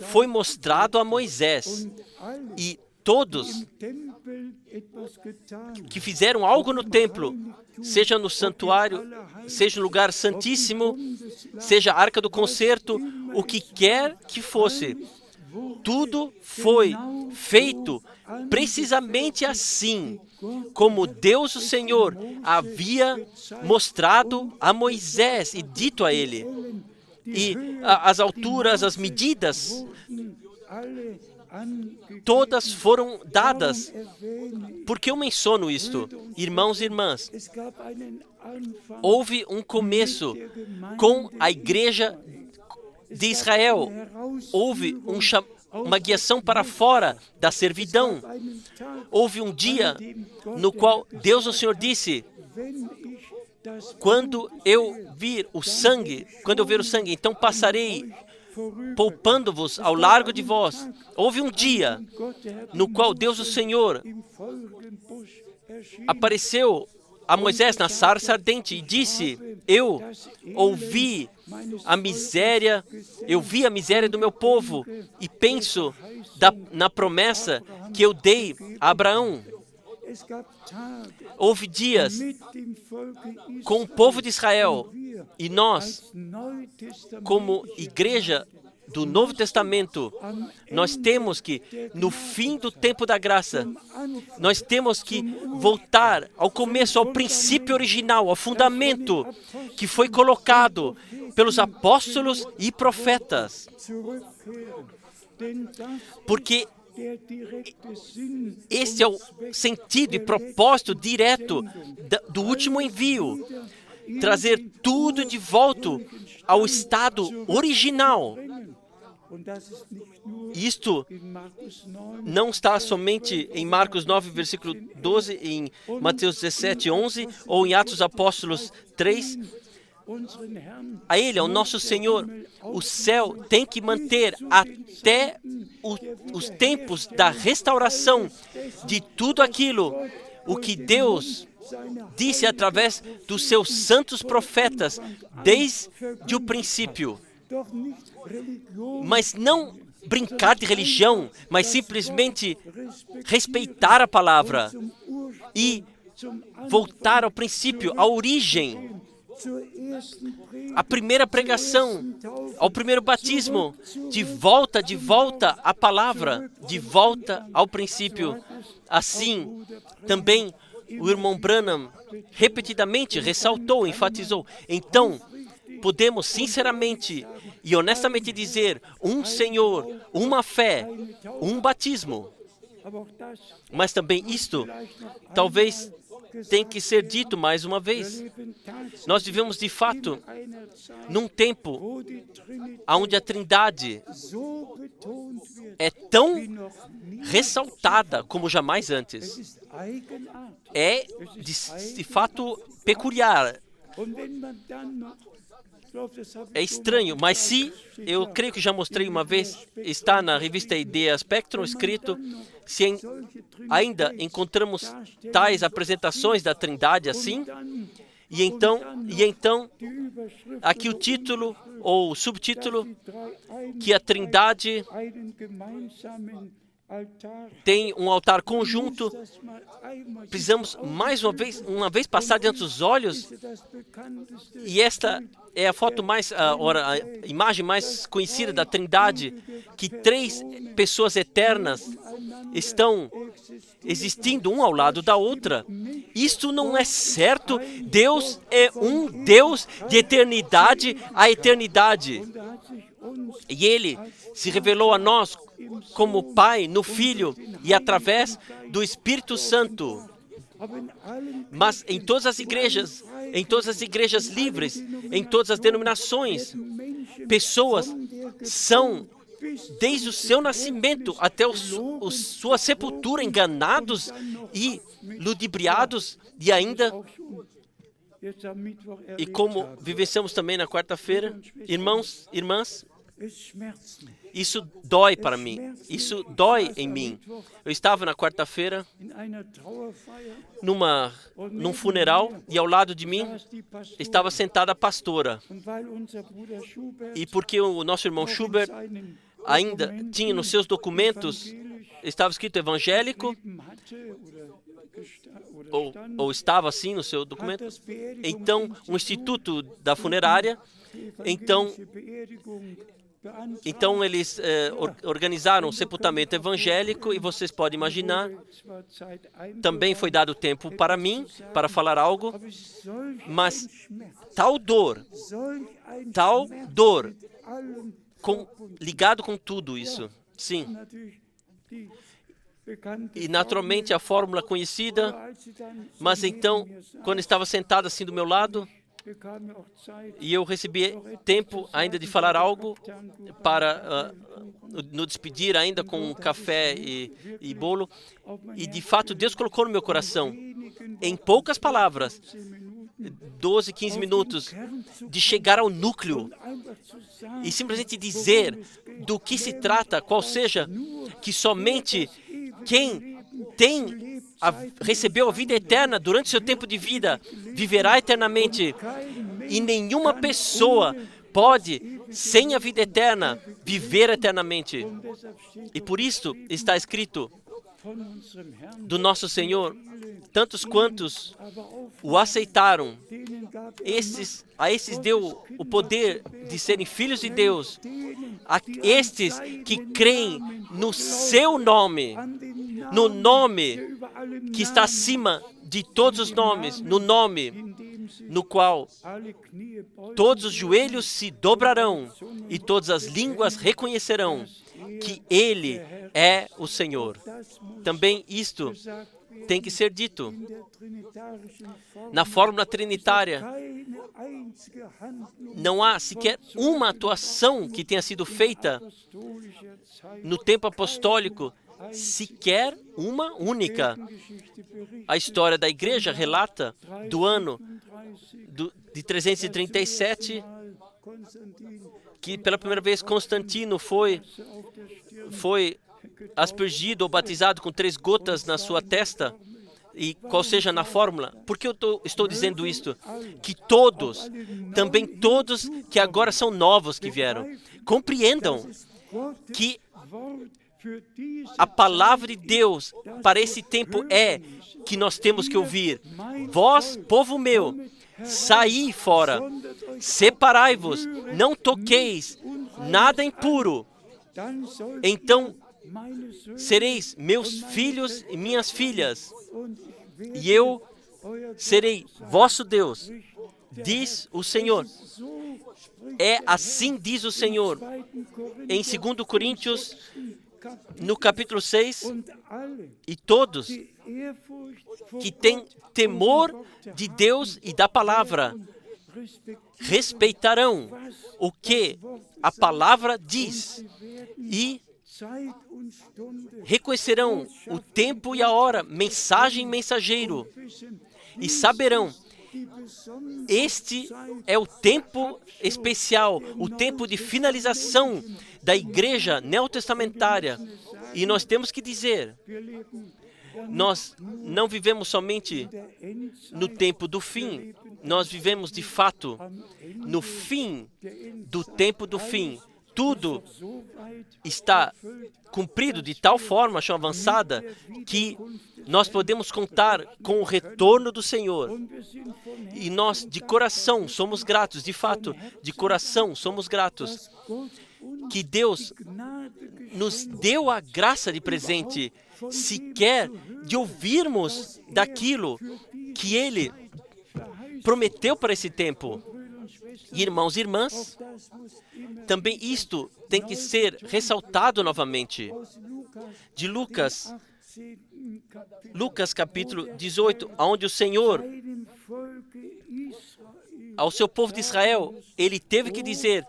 foi mostrado a Moisés. E todos que fizeram algo no templo, seja no santuário, seja no lugar santíssimo, seja a arca do concerto, o que quer que fosse, tudo foi feito precisamente assim, como Deus o Senhor havia mostrado a Moisés e dito a ele. E as alturas, as medidas, todas foram dadas. Por que eu menciono isto? Irmãos e irmãs, houve um começo com a igreja de Israel. Houve uma guiação para fora da servidão. Houve um dia no qual Deus, o Senhor, disse: quando eu ver o sangue, então passarei poupando-vos ao largo de vós. Houve um dia no qual Deus, o Senhor, apareceu a Moisés na sarça ardente e disse: eu vi a miséria do meu povo e penso na promessa que eu dei a Abraão. Houve dias com o povo de Israel e nós, como igreja do Novo Testamento, nós temos que, no fim do tempo da graça, nós temos que voltar ao começo, ao princípio original, ao fundamento que foi colocado pelos apóstolos e profetas. Porque esse é o sentido e propósito direto do último envio. Trazer tudo de volta ao estado original. Isto não está somente em Marcos 9, versículo 12, em Mateus 17, 11, ou em Atos Apóstolos 3. A Ele, ao nosso Senhor, o céu tem que manter até os tempos da restauração de tudo aquilo, o que Deus disse através dos seus santos profetas, desde o princípio. Mas não brincar de religião, mas simplesmente respeitar a palavra e voltar ao princípio, à origem, à primeira pregação, ao primeiro batismo, de volta à palavra, de volta ao princípio. Assim, também o irmão Branham repetidamente ressaltou, enfatizou. Então, podemos sinceramente e honestamente dizer: um Senhor, uma fé, um batismo. Mas também isto, talvez tenha que ser dito mais uma vez. Nós vivemos, de fato, num tempo onde a Trindade é tão ressaltada como jamais antes. É, de fato, peculiar. É estranho, mas se, eu creio que já mostrei uma vez, está na revista Idea Spectrum escrito, se ainda encontramos tais apresentações da Trindade assim, e então, aqui o título ou o subtítulo, que a Trindade tem um altar conjunto. Precisamos mais uma vez passar diante dos olhos. E esta é a foto a imagem mais conhecida da Trindade, que 3 pessoas eternas estão existindo um ao lado da outra. Isto não é certo. Deus é um Deus de eternidade a eternidade. E Ele se revelou a nós como Pai no Filho e através do Espírito Santo. Mas em todas as igrejas livres, em todas as denominações, pessoas são, desde o seu nascimento até sua sepultura, enganados e ludibriados, e como vivenciamos também na quarta-feira, irmãos, irmãs, isso dói para mim, isso dói em mim. Eu estava na quarta-feira num funeral e ao lado de mim estava sentada a pastora. E porque o nosso irmão Schubert ainda tinha nos seus documentos, estava escrito evangélico, ou estava assim no seu documento, então o Instituto da Funerária, então eles organizaram um sepultamento evangélico, e vocês podem imaginar, também foi dado tempo para mim, para falar algo, mas tal dor, ligado com tudo isso, sim. E naturalmente a fórmula conhecida, mas então, quando estava sentado assim do meu lado, e eu recebi tempo ainda de falar algo para nos despedir ainda com um café e bolo. E de fato Deus colocou no meu coração, em poucas palavras, 12, 15 minutos, de chegar ao núcleo e simplesmente dizer do que se trata, qual seja, que somente quem recebeu a vida eterna durante seu tempo de vida viverá eternamente, e nenhuma pessoa pode, sem a vida eterna, viver eternamente. E por isso está escrito do nosso Senhor: tantos quantos o aceitaram, a esses deu o poder de serem filhos de Deus, a estes que creem no seu nome, no nome que está acima de todos os nomes, no nome no qual todos os joelhos se dobrarão e todas as línguas reconhecerão que Ele é o Senhor. Também isto tem que ser dito. Na fórmula trinitária, não há sequer uma atuação que tenha sido feita no tempo apostólico, sequer uma única. A história da igreja relata do ano de 337, que pela primeira vez Constantino foi aspergido ou batizado com 3 gotas na sua testa, e qual seja na fórmula. Por que eu estou dizendo isto? Que todos, também todos que agora são novos que vieram, compreendam que a palavra de Deus para esse tempo é que nós temos que ouvir: vós, povo meu, saí fora, separai-vos, não toqueis nada impuro, então sereis meus filhos e minhas filhas, e eu serei vosso Deus, diz o Senhor. É assim diz o Senhor. Em 2 Coríntios, no capítulo 6, e todos que têm temor de Deus e da palavra respeitarão o que a palavra diz e reconhecerão o tempo e a hora, mensagem e mensageiro, e saberão: este é o tempo especial, o tempo de finalização da igreja neotestamentária. E nós temos que dizer, nós não vivemos somente no tempo do fim, nós vivemos de fato no fim do tempo do fim. tudo está cumprido de tal forma, avançada, que nós podemos contar com o retorno do Senhor. E nós, de coração, somos gratos. De fato, de coração, somos gratos. Que Deus nos deu a graça de presente, sequer de ouvirmos daquilo que Ele prometeu para esse tempo. Irmãos e irmãs, também isto tem que ser ressaltado novamente. De Lucas capítulo 18, onde o Senhor, ao seu povo de Israel, Ele teve que dizer: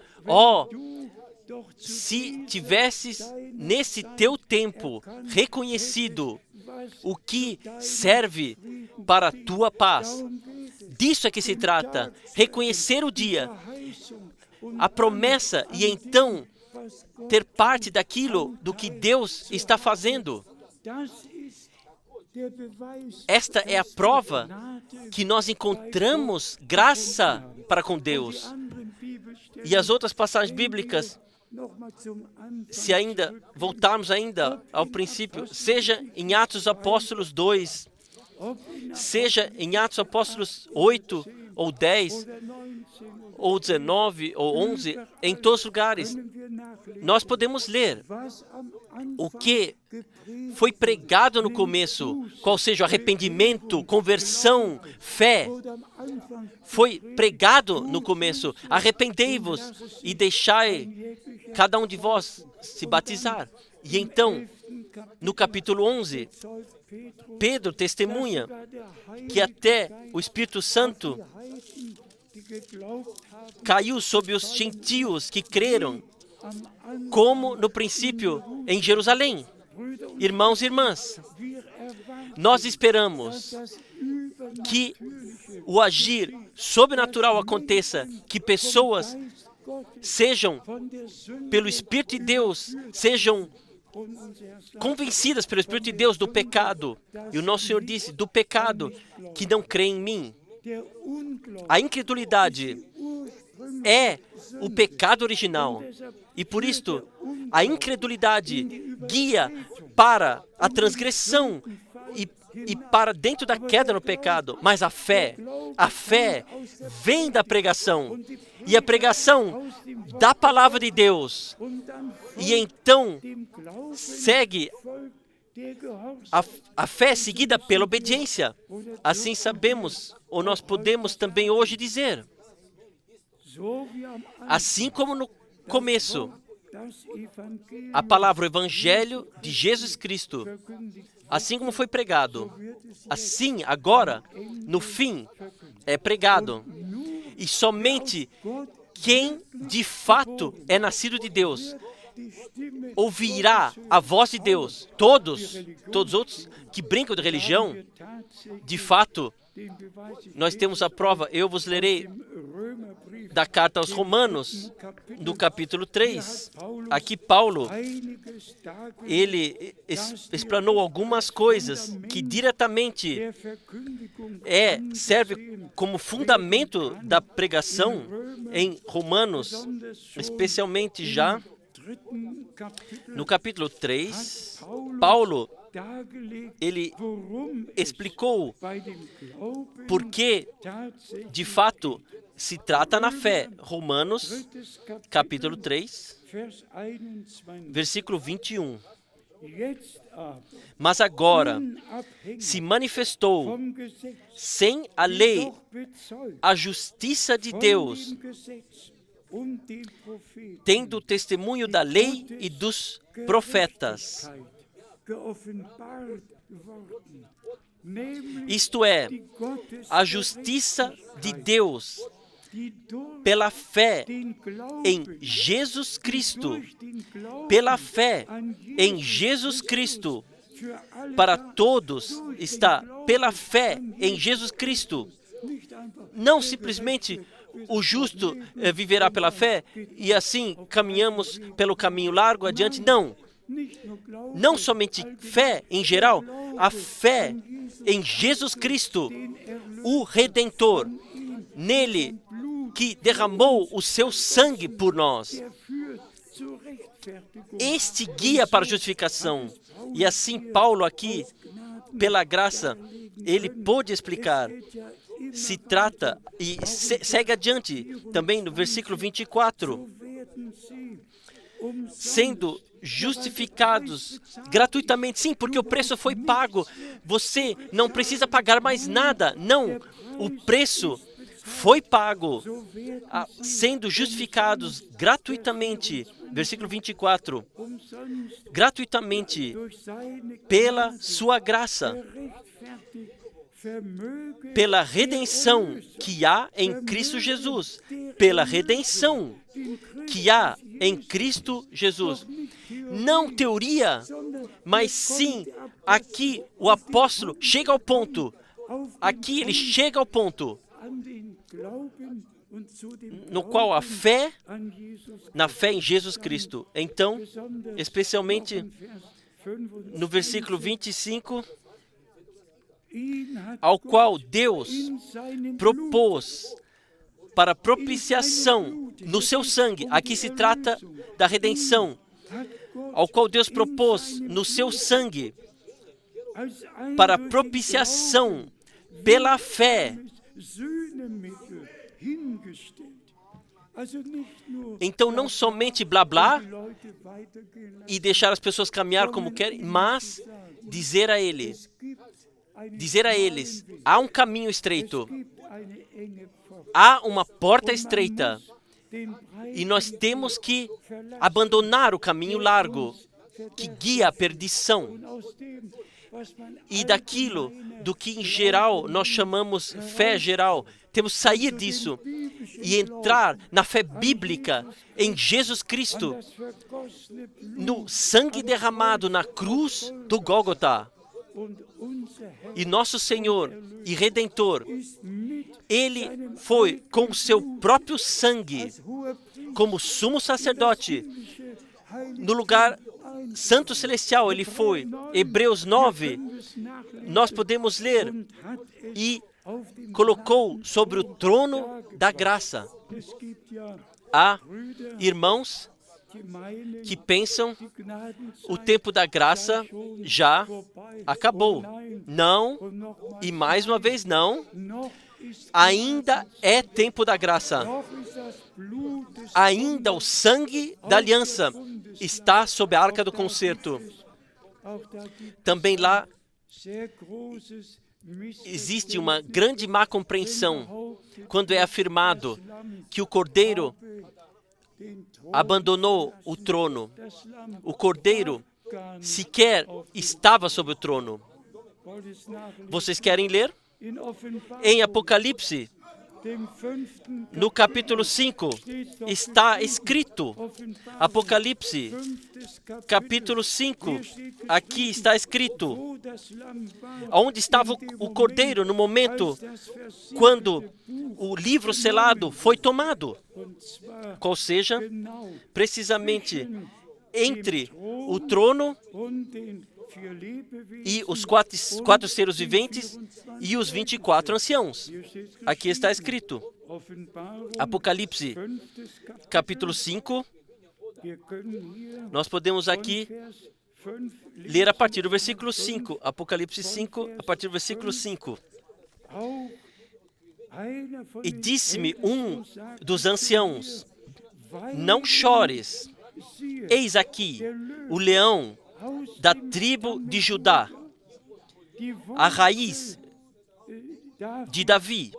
se tivesses nesse teu tempo reconhecido o que serve para a tua paz. Disso é que se trata, reconhecer o dia, a promessa e então ter parte daquilo do que Deus está fazendo. Esta é a prova que nós encontramos graça para com Deus. E as outras passagens bíblicas, se ainda voltarmos ao princípio, seja em Atos dos Apóstolos 2, seja em Atos dos Apóstolos 8 ou 10, ou 19 ou 11, em todos os lugares, nós podemos ler o que foi pregado no começo, qual seja o arrependimento, conversão, fé. Foi pregado no começo: arrependei-vos e deixai cada um de vós se batizar. E então, no capítulo 11, Pedro testemunha que até o Espírito Santo caiu sobre os gentios que creram, como no princípio em Jerusalém. Irmãos e irmãs, nós esperamos que o agir sobrenatural aconteça, que pessoas sejam, pelo Espírito de Deus, sejam convencidas pelo Espírito de Deus do pecado. E o nosso Senhor disse: do pecado que não crê em mim. A incredulidade é o pecado original. E por isto, a incredulidade guia para a transgressão e para dentro da queda no pecado. Mas a fé vem da pregação. E a pregação da palavra de Deus. E então segue a fé seguida pela obediência. Assim sabemos, ou nós podemos também hoje dizer, assim como no começo, a palavra, o Evangelho de Jesus Cristo, assim como foi pregado, assim agora, no fim, é pregado. E somente quem de fato é nascido de Deus ouvirá a voz de Deus. Todos os outros que brincam de religião, de fato, nós temos a prova. Eu vos lerei da carta aos Romanos, do capítulo 3. Aqui Paulo, ele explanou algumas coisas que diretamente serve como fundamento da pregação em Romanos, especialmente já no capítulo 3, Paulo, ele explicou por que, de fato, se trata na fé. Romanos, capítulo 3, versículo 21. Mas agora se manifestou, sem a lei, a justiça de Deus, tendo o testemunho da lei e dos profetas. Isto é, a justiça de Deus pela fé em Jesus Cristo, pela fé em Jesus Cristo, para todos está pela fé em Jesus Cristo. Não simplesmente o justo viverá pela fé e assim caminhamos pelo caminho largo adiante. Não. Não somente fé em geral, a fé em Jesus Cristo, o Redentor, nele que derramou o seu sangue por nós, este guia para a justificação. E assim Paulo aqui, pela graça, ele pôde explicar. Se trata, e segue adiante, também no versículo 24, sendo justificados gratuitamente. Sim, porque o preço foi pago. Você não precisa pagar mais nada. Não, o preço foi pago, sendo justificados gratuitamente. Versículo 24. Gratuitamente, pela sua graça, pela redenção que há em Cristo Jesus. Pela redenção que há em Cristo Jesus. Não teoria, mas sim, aqui o apóstolo chega ao ponto. Aqui ele chega ao ponto no qual a fé, na fé em Jesus Cristo. Então, especialmente no versículo 25, ao qual Deus propôs para propiciação no seu sangue. Aqui se trata da redenção, ao qual Deus propôs no seu sangue para propiciação pela fé. Então, não somente blá blá e deixar as pessoas caminhar como querem, mas dizer a eles, há um caminho estreito, há uma porta estreita, e nós temos que abandonar o caminho largo que guia a perdição. E daquilo do que em geral nós chamamos fé geral, temos que sair disso e entrar na fé bíblica em Jesus Cristo, no sangue derramado na cruz do Gólgota. E nosso Senhor e Redentor, Ele foi com o seu próprio sangue, como sumo sacerdote, no lugar santo celestial. Ele foi. Hebreus 9, nós podemos ler, e colocou sobre o trono da graça. Há irmãos que pensam o tempo da graça já acabou. Não, e mais uma vez não, ainda é tempo da graça. Ainda o sangue da aliança está sob a arca do concerto. Também lá existe uma grande má compreensão quando é afirmado que o Cordeiro abandonou o trono. O Cordeiro sequer estava sobre o trono. Vocês querem ler? Em Apocalipse, no capítulo 5, está escrito, Apocalipse, capítulo 5, aqui está escrito, onde estava o Cordeiro no momento quando o livro selado foi tomado. Qual seja, precisamente entre o trono e os quatro seres viventes e os 24 anciãos. Aqui está escrito, Apocalipse, capítulo 5. Nós podemos aqui ler a partir do versículo 5. Apocalipse 5, a partir do versículo 5. E disse-me um dos anciãos, não chores, eis aqui o leão da tribo de Judá, a raiz de Davi,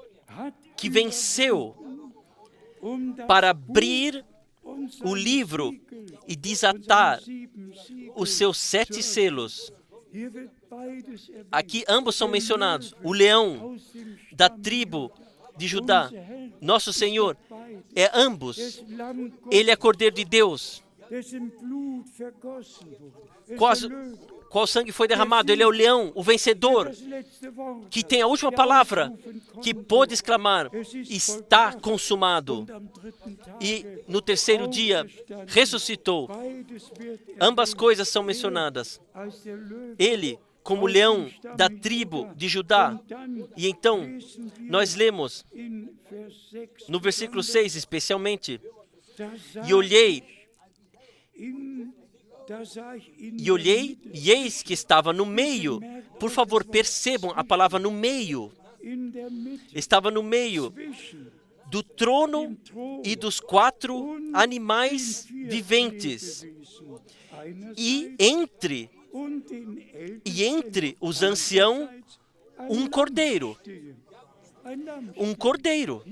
que venceu para abrir o livro e desatar os seus 7 selos. Aqui ambos são mencionados. O leão da tribo de Judá, nosso Senhor, é ambos. Ele é Cordeiro de Deus. Qual sangue foi derramado? Ele é o leão, o vencedor, que tem a última palavra, que pôde exclamar, está consumado. E no terceiro dia, ressuscitou. Ambas coisas são mencionadas. Ele, como leão da tribo de Judá. E então, nós lemos, no versículo 6 especialmente, e olhei E olhei, e eis que estava no meio. Por favor, percebam a palavra no meio. Estava no meio do trono e dos 4 animais viventes. E entre os anciãos, um cordeiro. Um cordeiro.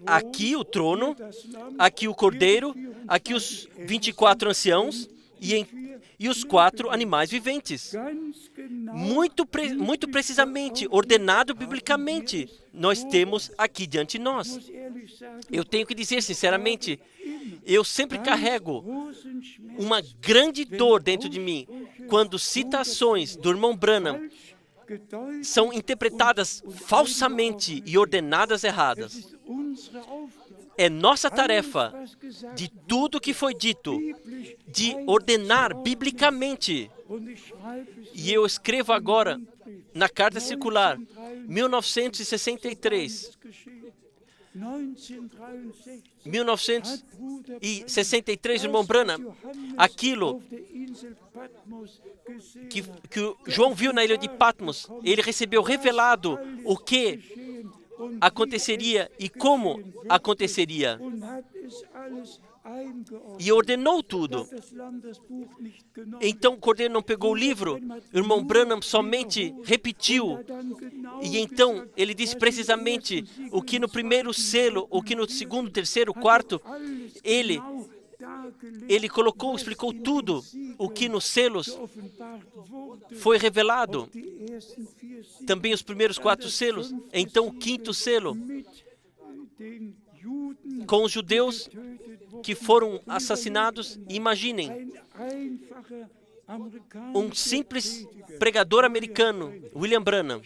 Aqui o trono, aqui o cordeiro, aqui os 24 anciãos e os 4 animais viventes. Muito precisamente, ordenado biblicamente, nós temos aqui diante de nós. Eu tenho que dizer sinceramente, eu sempre carrego uma grande dor dentro de mim quando citações do irmão Branham são interpretadas falsamente e ordenadas erradas. É nossa tarefa, de tudo que foi dito, de ordenar biblicamente. E eu escrevo agora, na Carta Circular, 1963, 1963, irmão Branham, aquilo que João viu na ilha de Patmos, ele recebeu revelado o que aconteceria e como aconteceria. E ordenou tudo. Então o cordeiro não pegou o livro, o irmão Branham somente repetiu. E então ele disse precisamente o que no primeiro selo, o que no segundo, terceiro, quarto, ele explicou tudo o que nos selos foi revelado. Também os primeiros 4 selos. Então o 5º selo, com os judeus que foram assassinados. Imaginem, um simples pregador americano, William Branham,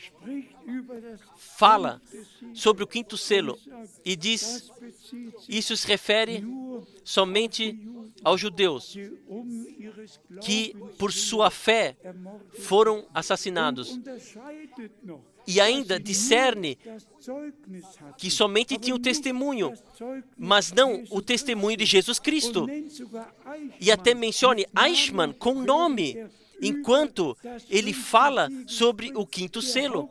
fala sobre o 5º selo e diz, isso se refere somente aos judeus que, por sua fé, foram assassinados. E ainda discerne que somente tinha o testemunho, mas não o testemunho de Jesus Cristo. E até mencione Eichmann com nome, enquanto ele fala sobre o 5º selo.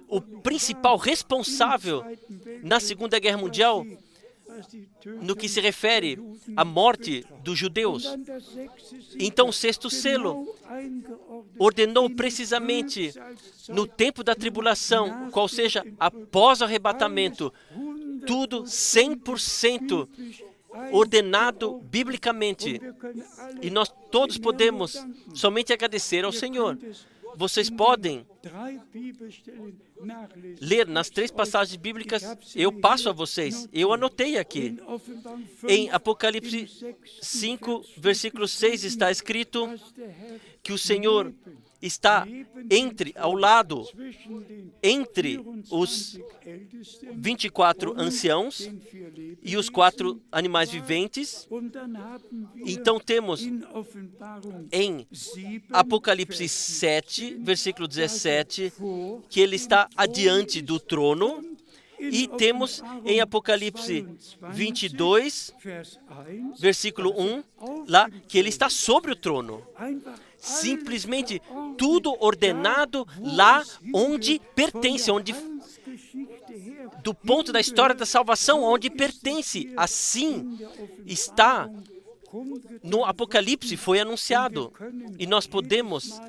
O principal responsável na Segunda Guerra Mundial, no que se refere à morte dos judeus. Então o 6º selo ordenou precisamente no tempo da tribulação, qual seja após o arrebatamento, tudo 100% ordenado biblicamente. E nós todos podemos somente agradecer ao Senhor. Vocês podem ler nas 3 passagens bíblicas, eu passo a vocês, eu anotei aqui. Em Apocalipse 5, versículo 6 está escrito que o Senhor está ao lado, entre os 24 anciãos e os 4 animais viventes. Então temos em Apocalipse 7, versículo 17, que ele está adiante do trono. E temos em Apocalipse 22, versículo 1, lá, que ele está sobre o trono. Simplesmente tudo ordenado lá onde pertence, do ponto da história da salvação, onde pertence. Assim está no Apocalipse, foi anunciado. E nós podemos,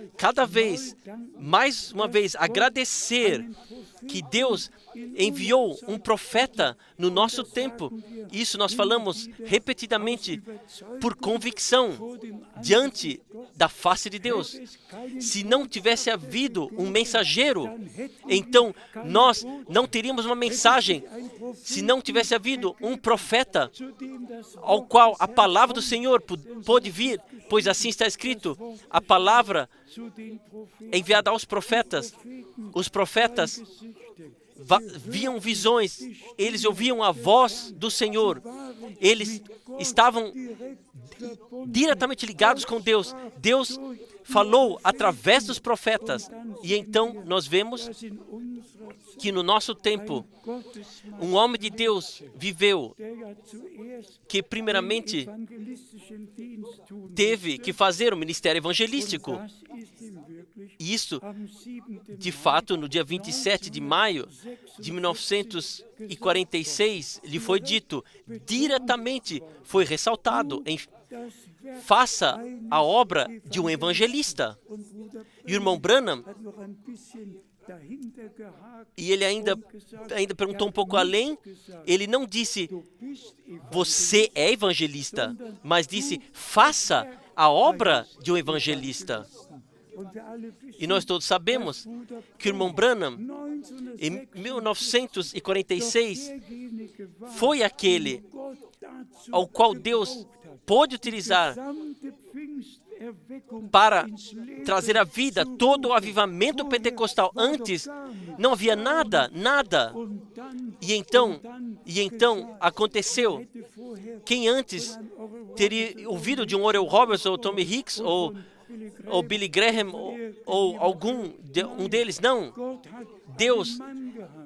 mais uma vez, agradecer que Deus enviou um profeta no nosso tempo. Isso nós falamos repetidamente por convicção diante da face de Deus. Se não tivesse havido um mensageiro, então nós não teríamos uma mensagem. Se não tivesse havido um profeta ao qual a palavra do Senhor pôde vir, pois assim está escrito, a palavra enviada aos profetas. Os profetas viam visões, eles ouviam a voz do Senhor, eles estavam diretamente ligados com Deus. Deus falou através dos profetas. E então nós vemos que no nosso tempo, um homem de Deus viveu, que primeiramente teve que fazer um ministério evangelístico. E isso, de fato, no dia 27 de maio de 1946, lhe foi dito, diretamente foi ressaltado, faça a obra de um evangelista. E o irmão Branham, e ele ainda perguntou um pouco além, ele não disse, você é evangelista, mas disse, faça a obra de um evangelista. E nós todos sabemos que o irmão Branham, em 1946, foi aquele ao qual Deus pôde utilizar para trazer à vida todo o avivamento pentecostal. Antes não havia nada. E então aconteceu. Quem antes teria ouvido de um Oral Roberts ou Tommy Hicks ou Billy Graham ou um deles? Não. Deus,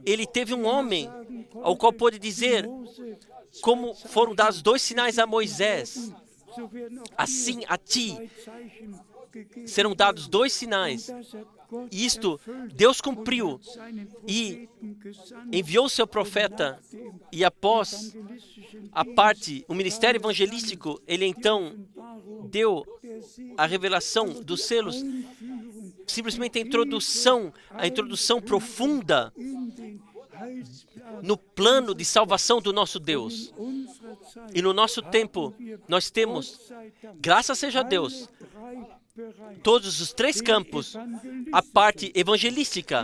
ele teve um homem ao qual pôde dizer, como foram dados 2 sinais a Moisés, assim a ti serão dados 2 sinais. Isto Deus cumpriu e enviou seu profeta, e após o ministério evangelístico, ele então deu a revelação dos selos, simplesmente a introdução profunda no plano de salvação do nosso Deus. E no nosso tempo, nós temos, graças seja a Deus, todos os 3 campos, a parte evangelística,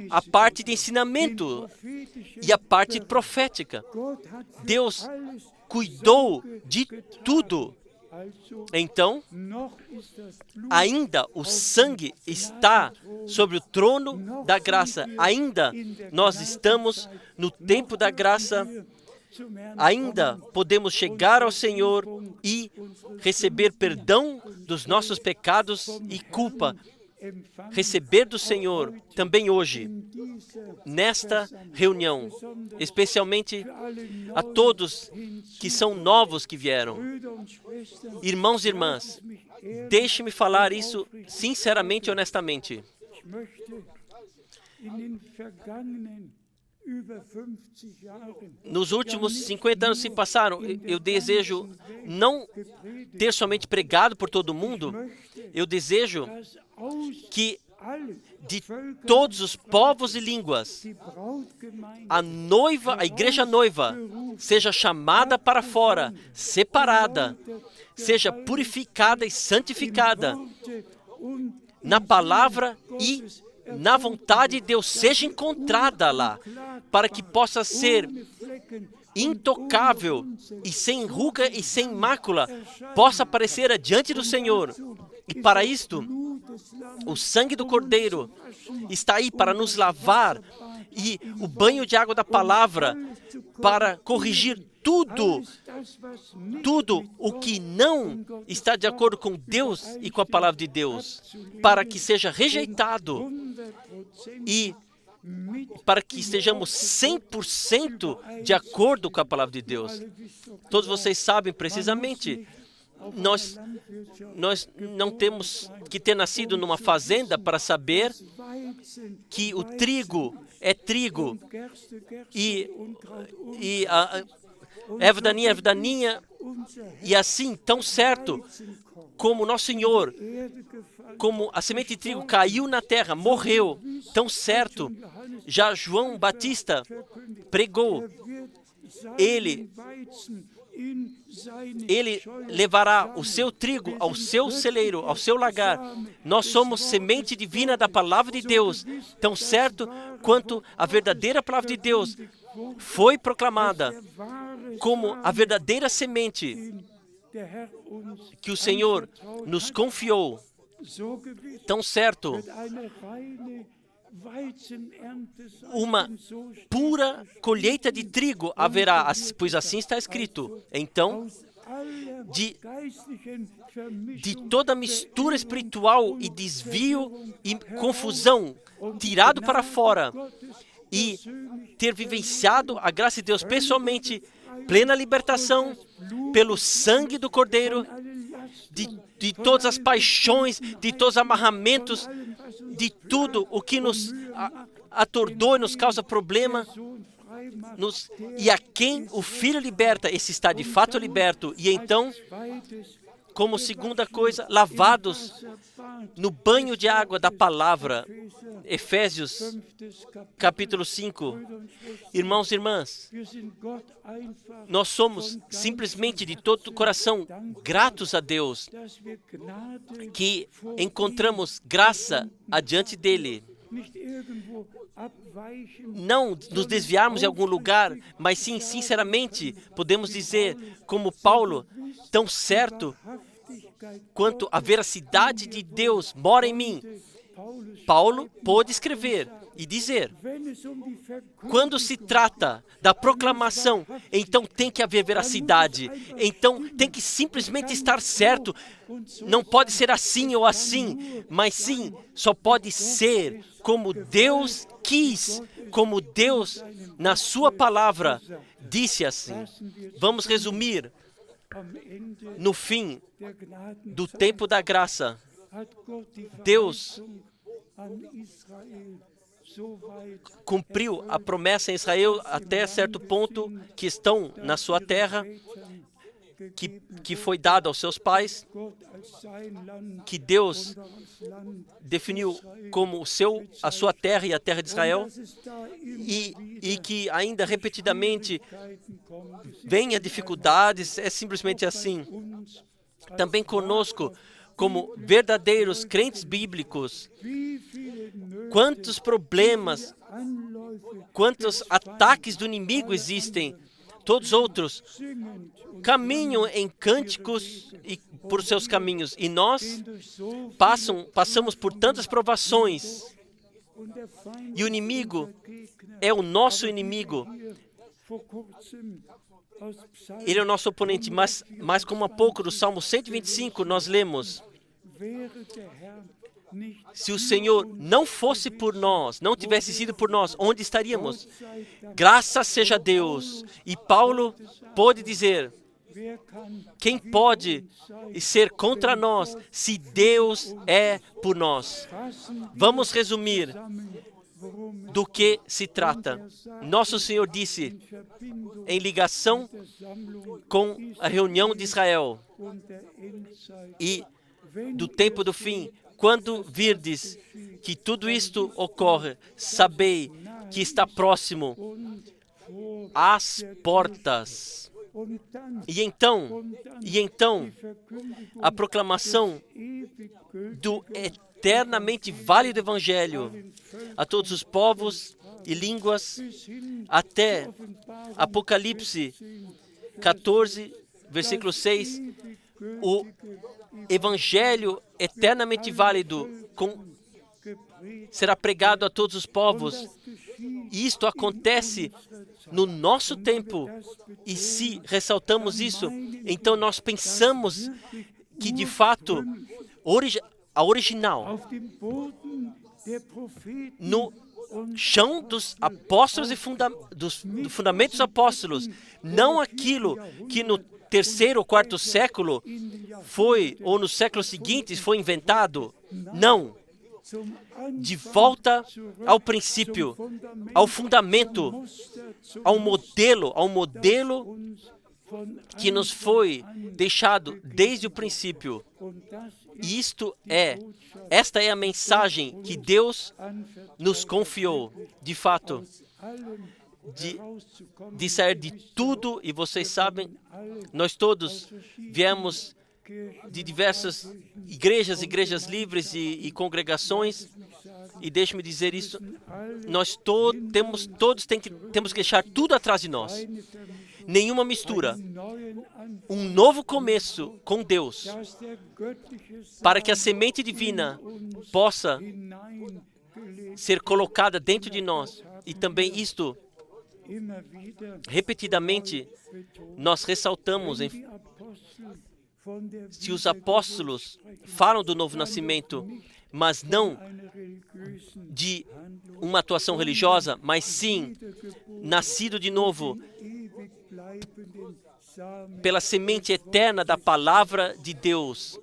a parte de ensinamento e a parte profética. Deus cuidou de tudo. Então, ainda o sangue está sobre o trono da graça. Ainda nós estamos no tempo da graça. Ainda podemos chegar ao Senhor e receber perdão dos nossos pecados e culpa. Receber do Senhor também hoje, nesta reunião, especialmente a todos que são novos que vieram. Irmãos e irmãs, deixe-me falar isso sinceramente e honestamente. Nos últimos 50 anos se passaram, eu desejo não ter somente pregado por todo mundo, eu desejo que de todos os povos e línguas, a igreja noiva, seja chamada para fora, separada, seja purificada e santificada na palavra e na vontade de Deus, seja encontrada lá, para que possa ser intocável e sem ruga e sem mácula, possa aparecer adiante do Senhor. E para isto, o sangue do Cordeiro está aí para nos lavar, e o banho de água da palavra para corrigir tudo o que não está de acordo com Deus e com a palavra de Deus, para que seja rejeitado e para que estejamos 100% de acordo com a palavra de Deus. Todos vocês sabem precisamente, nós não temos que ter nascido numa fazenda para saber que o trigo é trigo e a erva-daninha, e assim, tão certo como o nosso Senhor, como a semente de trigo caiu na terra, morreu, tão certo, já João Batista pregou, ele levará o seu trigo ao seu celeiro, ao seu lagar. Nós somos semente divina da palavra de Deus, tão certo quanto a verdadeira palavra de Deus foi proclamada como a verdadeira semente que o Senhor nos confiou. Tão certo, uma pura colheita de trigo haverá, pois assim está escrito. Então, de toda mistura espiritual e desvio e confusão, tirado para fora e ter vivenciado a graça de Deus pessoalmente, plena libertação pelo sangue do Cordeiro de todas as paixões, de todos os amarramentos, de tudo o que nos atordoa e nos causa problema. E a quem o Filho liberta, esse está de fato liberto. E então, como segunda coisa, lavados no banho de água da palavra. Efésios, capítulo 5. Irmãos e irmãs, nós somos simplesmente de todo o coração gratos a Deus que encontramos graça adiante dele. Não nos desviarmos em algum lugar, mas sim, sinceramente, podemos dizer, como Paulo, tão certo quanto a veracidade de Deus mora em mim. Paulo pôde escrever e dizer, quando se trata da proclamação, então tem que haver veracidade, então tem que simplesmente estar certo, não pode ser assim ou assim, mas sim, só pode ser como Deus quis, como Deus, na sua palavra, disse assim. Vamos resumir, no fim do tempo da graça, Deus cumpriu a promessa em Israel até certo ponto, que estão na sua terra, que foi dada aos seus pais, que Deus definiu como a sua terra e a terra de Israel, e que ainda repetidamente venha dificuldades, é simplesmente assim. Também conosco, como verdadeiros crentes bíblicos, quantos problemas, quantos ataques do inimigo existem, todos outros caminham em cânticos e por seus caminhos, e nós passamos por tantas provações, e o inimigo é o nosso inimigo. Ele é o nosso oponente, mas como há pouco do Salmo 125 nós lemos, se o Senhor não fosse por nós, não tivesse sido por nós, onde estaríamos? Graças seja a Deus. E Paulo pôde dizer, quem pode ser contra nós, se Deus é por nós? Vamos resumir do que se trata. Nosso Senhor disse, em ligação com a reunião de Israel e do tempo do fim, quando virdes que tudo isto ocorre, sabei que está próximo às portas. E então, a proclamação do eternamente válido Evangelho a todos os povos e línguas, até Apocalipse 14, versículo 6, o Evangelho eternamente válido será pregado a todos os povos. E isto acontece no nosso tempo. E se ressaltamos isso, então nós pensamos que, de fato, a original, no chão dos apóstolos e dos fundamentos apóstolos, não aquilo que no terceiro ou quarto século foi, ou nos séculos seguintes foi inventado. Não. De volta ao princípio, ao fundamento, ao modelo que nos foi deixado desde o princípio. E esta é a mensagem que Deus nos confiou, de fato, de sair de tudo, e vocês sabem, nós todos viemos de diversas igrejas livres e congregações, e deixe-me dizer isso, nós temos que deixar tudo atrás de nós. Nenhuma mistura. Um novo começo com Deus, para que a semente divina possa ser colocada dentro de nós. E também isto, repetidamente, nós ressaltamos, se os apóstolos falam do novo nascimento, mas não de uma atuação religiosa, mas sim nascido de novo pela semente eterna da palavra de Deus.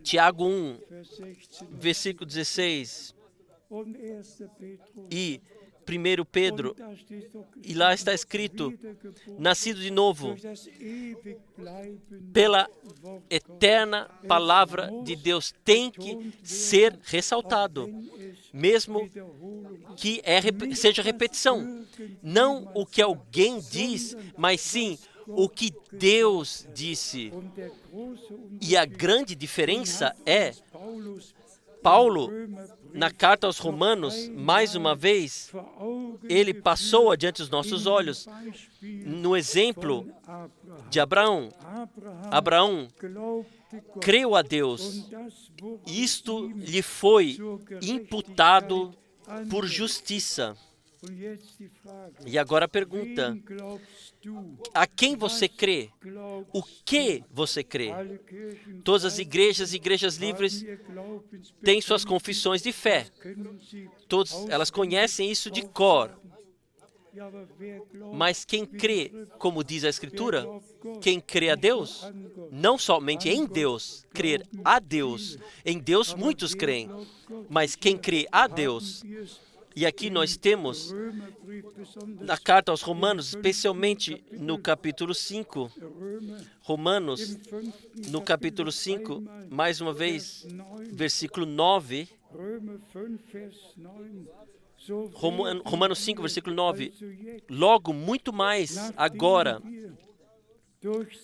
Tiago 1, versículo 16. E 1 Pedro, e lá está escrito, nascido de novo pela eterna palavra de Deus, tem que ser ressaltado, mesmo que seja repetição. Não o que alguém diz, mas sim o que Deus disse. E a grande diferença é, Paulo, na carta aos Romanos, mais uma vez, ele passou adiante os nossos olhos no exemplo de Abraão. Abraão creu a Deus. Isto lhe foi imputado por justiça. E agora a pergunta: a quem você crê? O que você crê? Todas as igrejas livres têm suas confissões de fé. Todas elas conhecem isso de cor. Mas quem crê, como diz a Escritura, quem crê a Deus, não somente em Deus, crer a Deus. Em Deus muitos creem, mas quem crê a Deus. E aqui nós temos, na carta aos Romanos, especialmente no capítulo 5, Romanos, no capítulo 5, mais uma vez, versículo 9, Romanos 5, versículo 9, logo muito mais agora,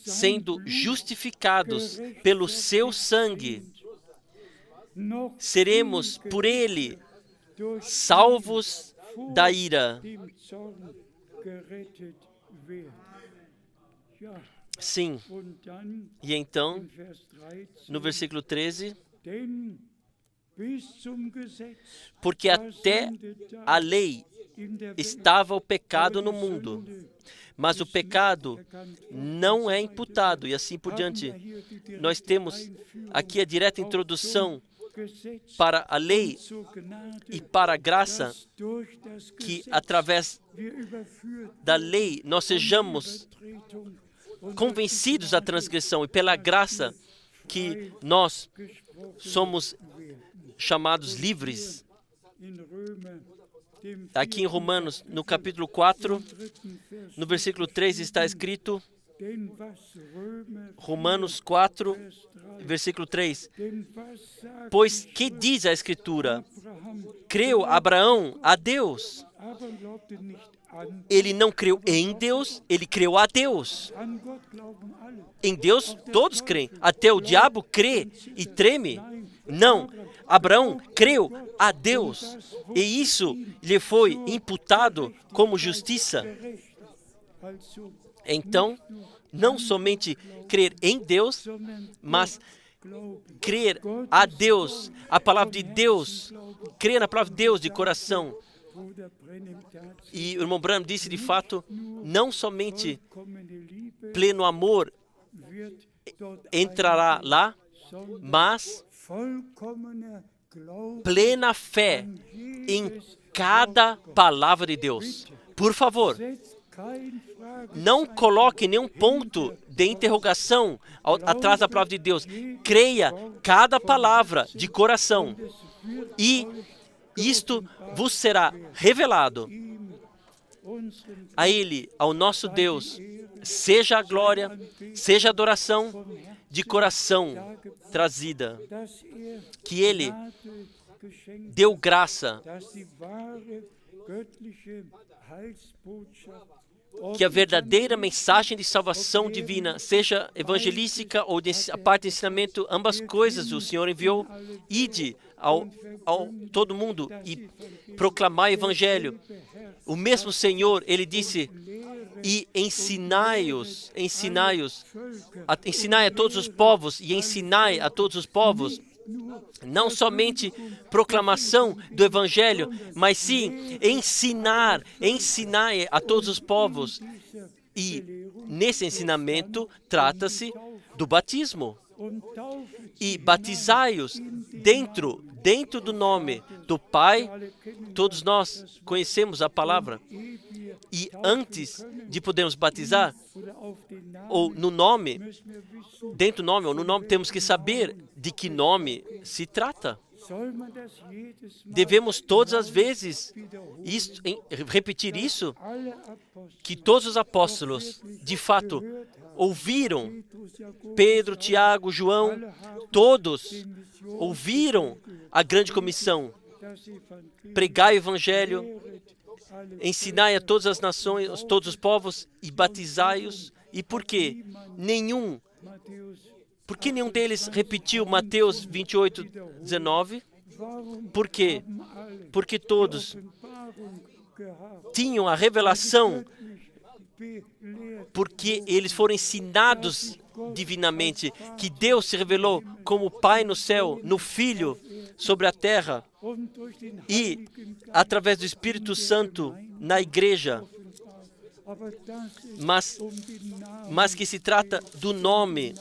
sendo justificados pelo seu sangue, seremos por ele salvos da ira. Sim. E então, no versículo 13, porque até a lei estava o pecado no mundo, mas o pecado não é imputado, e assim por diante. Nós temos aqui a direta introdução para a lei e para a graça, que através da lei nós sejamos convencidos da transgressão, e pela graça que nós somos chamados livres. Aqui em Romanos, no capítulo 4, no versículo 3 está escrito, Romanos 4, versículo 3, pois que diz a Escritura? Creu Abraão a Deus. Ele não creu em Deus, ele creu a Deus. Em Deus todos creem, até o diabo crê e treme. Não, Abraão creu a Deus, e isso lhe foi imputado como justiça. Então, não somente crer em Deus, mas crer a Deus, a palavra de Deus, crer na palavra de Deus de coração. E o irmão Branham disse, de fato, não somente pleno amor entrará lá, mas plena fé em cada palavra de Deus. Por favor, não coloque nenhum ponto de interrogação atrás da palavra de Deus. Creia cada palavra de coração, e isto vos será revelado. A Ele, ao nosso Deus, seja a glória, seja a adoração de coração trazida. Que Ele deu graça, que a verdadeira mensagem de salvação divina, seja evangelística ou a parte de ensinamento, ambas coisas o Senhor enviou. Ide ao todo mundo e proclamar o evangelho. O mesmo Senhor, Ele disse, e ensinai a todos os povos, e ensinai a todos os povos. Não somente proclamação do Evangelho, mas sim ensinar a todos os povos. E nesse ensinamento trata-se do batismo. E batizai-os dentro do nome do Pai. Todos nós conhecemos a palavra. E antes de podermos batizar, ou no nome, dentro do nome ou no nome, temos que saber de que nome se trata. Devemos todas as vezes repetir isso, que todos os apóstolos, de fato, ouviram. Pedro, Tiago, João, todos ouviram a grande comissão. Pregai o evangelho, ensinai a todas as nações, todos os povos, e batizai-os. E por quê? Por que nenhum deles repetiu Mateus 28, 19? Por quê? Porque todos tinham a revelação, porque eles foram ensinados divinamente, que Deus se revelou como Pai no céu, no Filho sobre a terra, e através do Espírito Santo na igreja. Mas que se trata do nome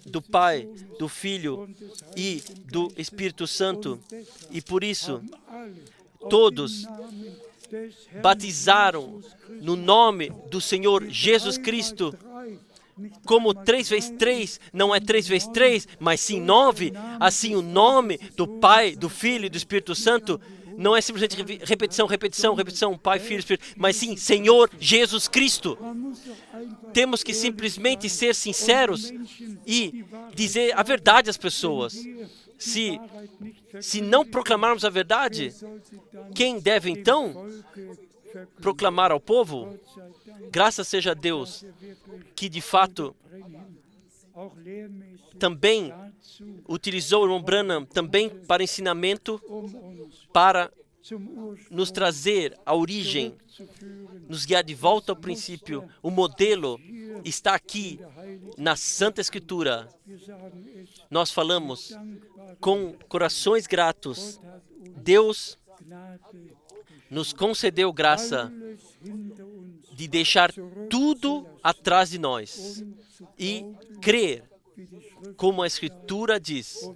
do Pai, do Filho e do Espírito Santo. E por isso, todos batizaram no nome do Senhor Jesus Cristo, como 3 vezes 3 não é 3 vezes 3, mas sim 9. Assim, o nome do Pai, do Filho e do Espírito Santo não é simplesmente repetição, Pai, Filho, Espírito, mas sim Senhor Jesus Cristo. Temos que simplesmente ser sinceros e dizer a verdade às pessoas. Se não proclamarmos a verdade, quem deve então proclamar ao povo? Graças seja a Deus, que de fato também utilizou o irmão Branham também para ensinamento, para nos trazer a origem, nos guiar de volta ao princípio. O modelo está aqui na Santa Escritura. Nós falamos com corações gratos. Deus nos concedeu graça de deixar tudo atrás de nós e crer, como a Escritura diz,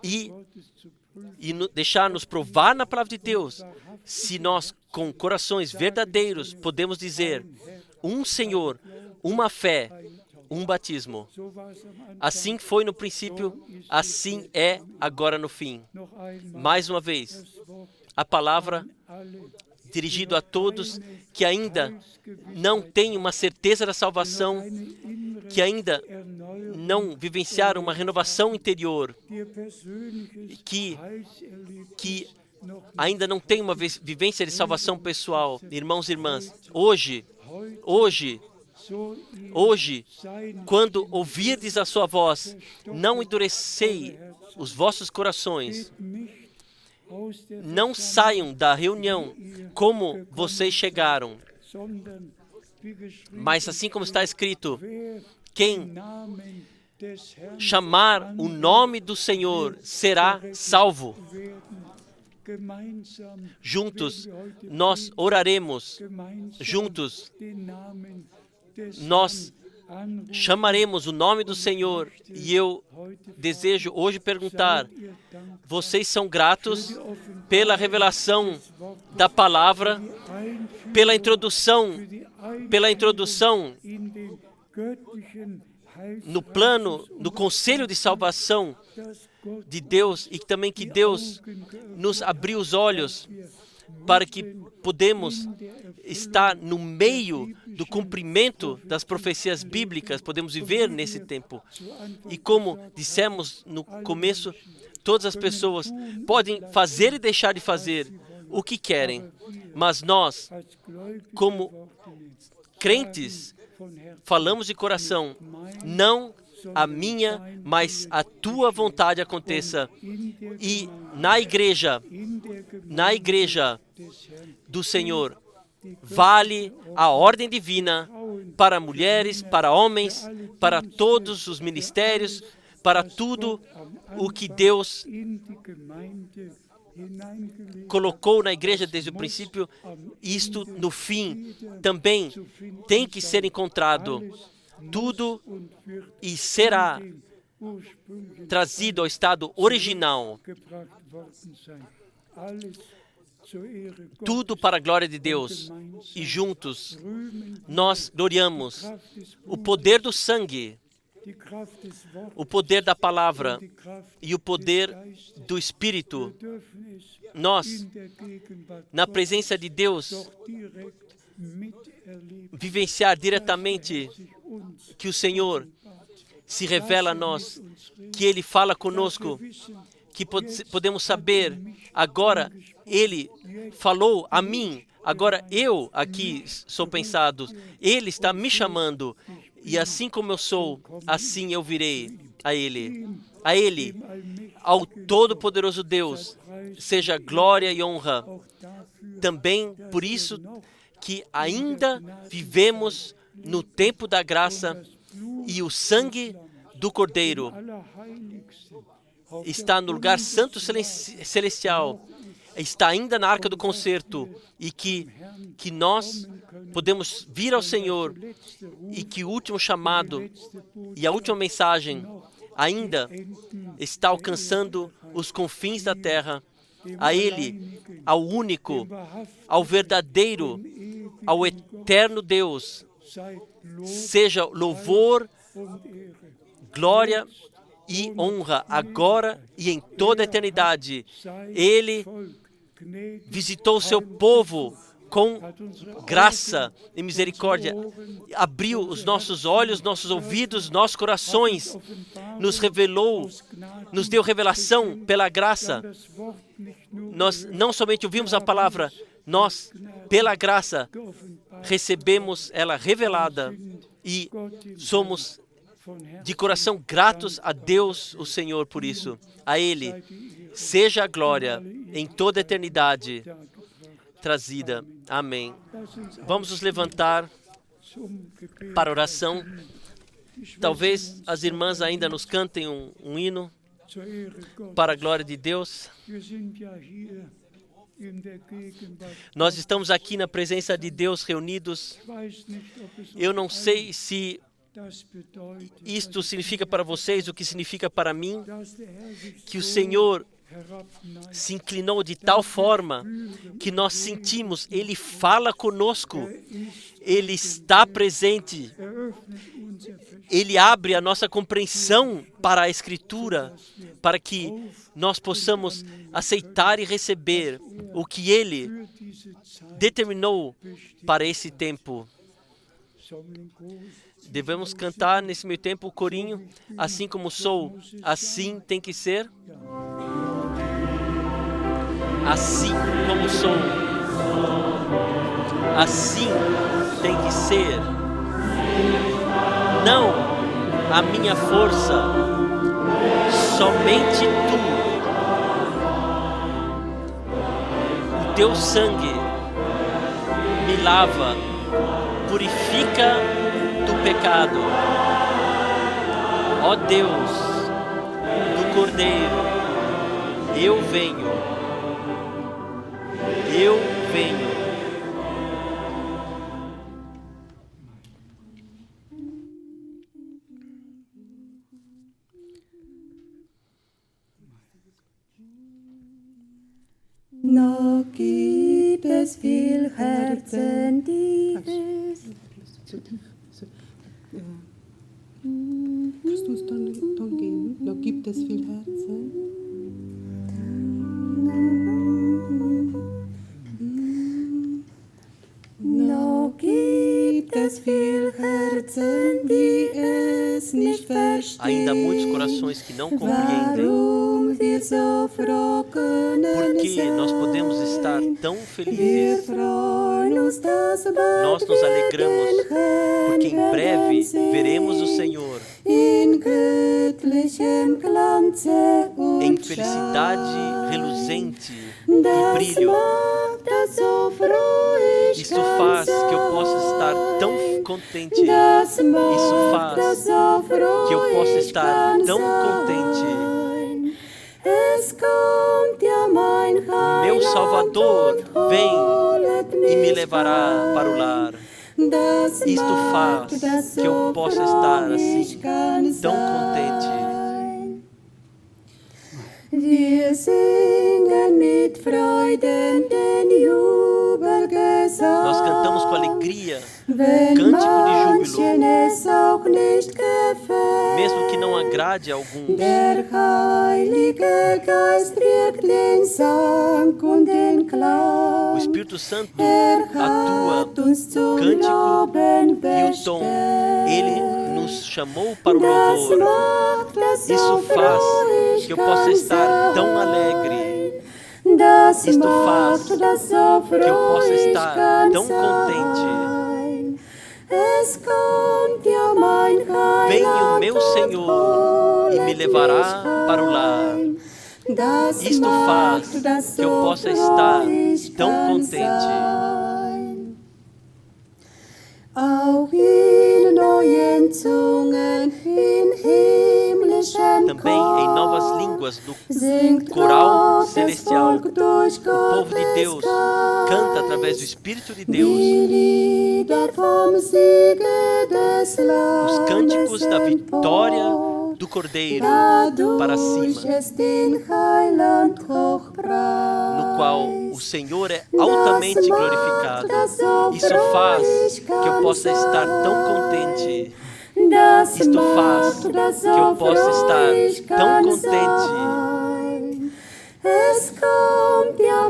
e deixar-nos provar na palavra de Deus, se nós, com corações verdadeiros, podemos dizer um Senhor, uma fé, um batismo. Assim foi no princípio, assim é agora no fim. Mais uma vez, a palavra dirigida a todos que ainda não têm uma certeza da salvação, que ainda não vivenciaram uma renovação interior, que ainda não têm uma vivência de salvação pessoal. Irmãos e irmãs, hoje, quando ouvirdes a sua voz, não endurecei os vossos corações. Não saiam da reunião como vocês chegaram. Mas assim como está escrito, quem chamar o nome do Senhor será salvo. Juntos nós oraremos, juntos nós chamaremos o nome do Senhor. E eu desejo hoje perguntar: vocês são gratos pela revelação da palavra, pela introdução no plano, no conselho de salvação de Deus, e também que Deus nos abriu os olhos para que podemos estar no meio do cumprimento das profecias bíblicas, podemos viver nesse tempo. E como dissemos no começo, todas as pessoas podem fazer e deixar de fazer o que querem, mas nós, como crentes, falamos de coração: não a minha, mas a tua vontade aconteça. E na igreja do Senhor, vale a ordem divina para mulheres, para homens, para todos os ministérios, para tudo o que Deus colocou na igreja desde o princípio. Isto, no fim, também tem que ser encontrado. Tudo e será trazido ao estado original. tudo para a glória de Deus. E juntos nós gloriamos o poder do sangue, o poder da palavra e o poder do Espírito. Nós, na presença de Deus, vivenciar diretamente que o Senhor se revela a nós, que Ele fala conosco, que podemos saber, agora Ele falou a mim, agora eu aqui sou pensado, Ele está me chamando, e assim como eu sou, assim eu virei a Ele. A Ele, ao Todo-Poderoso Deus, seja glória e honra. Também por isso que ainda vivemos no tempo da graça e o sangue do Cordeiro está no lugar santo celestial, está ainda na arca do concerto, e que nós podemos vir ao Senhor, e que o último chamado e a última mensagem ainda está alcançando os confins da terra. A Ele, ao único, ao verdadeiro, ao eterno Deus, seja louvor, glória e honra, agora e em toda a eternidade. Ele visitou o seu povo com graça e misericórdia, abriu os nossos olhos, nossos ouvidos, nossos corações, nos revelou, nos deu revelação pela graça. Nós não somente ouvimos a palavra, nós, pela graça, recebemos ela revelada e somos de coração gratos a Deus, o Senhor, por isso. A Ele seja a glória em toda a eternidade trazida. Amém. Vamos nos levantar para a oração. Talvez as irmãs ainda nos cantem um hino para a glória de Deus. Nós estamos aqui na presença de Deus reunidos. Eu não sei se isto significa para vocês o que significa para mim, que o Senhor se inclinou de tal forma que nós sentimos, Ele fala conosco, Ele está presente, Ele abre a nossa compreensão para a Escritura, para que nós possamos aceitar e receber o que Ele determinou para esse tempo. Devemos cantar nesse meio tempo o corinho, assim como sou, assim tem que ser. Assim como sou, assim tem que ser. Não a minha força, somente tu. O teu sangue me lava, purifica do pecado. Ó Deus do Cordeiro, eu venho. Eu venho. Noch gibt es viel Herzen, die es... Kannst du uns dann geben? Noch gibt es viel Herzen. Noch gibt es viel Herzen, die es nicht verstehen. Ainda há muitos corações que não compreendem Warum wir so froh können porque nós podemos estar tão Wir felizes. freuen uns, dass Nós bald nos alegramos porque em breve veremos o Senhor in göttlichem Glanze em und felicidade Schein. reluzente Das e brilho. macht, dass so froh ich Isto kann faz que eu possa sein. estar tão contente. Das Isso macht, faz dass so froh que eu possa ich estar kann tão sein. contente. Es kommt ja mein Meu Heiland Salvador und vem holet e me mich levará para o lar. Das Isto macht, faz dass que eu so possa froh estar ich assim, kann tão contente. sein. Wir singen mit Freuden den com alegria, wenn cântico de manchen júbilo, es auch nicht gefällt. mesmo que não agrade a alguns. Der Heilige Geist wirkt den Sang und den O Klang. Espírito Santo Hat atua uns zum cântico Glauben e o tom. Ele bestellt. nos chamou para o Das louvor. macht, dass so Isso faz froh ich que eu possa kann estar tão sein. alegre. Das Isto macht, faz dass so que eu froh possa ich estar kann tão contente. sein. Es kommt ja mein Vem o Heiland meu und Senhor e me holet levará mich para o lar. heim. Das Isto macht, faz dass que eu so possa froh estar ich tão kann contente. sein. Auch in neuen Zungen, in himmlischen Também em Chor, novas línguas do singt coral Gottes celestial. Volk durch O povo de Gottes Deus canta através do Geist. Espírito de Die Deus Lieder vom Siege des os Lammes cânticos da vitória empor. do Cordeiro para Dadurch cima, es den Heiland hochpreist. no qual o Senhor é altamente glorificado. Isso faz que eu possa estar tão contente. Isto faz que eu possa estar tão contente.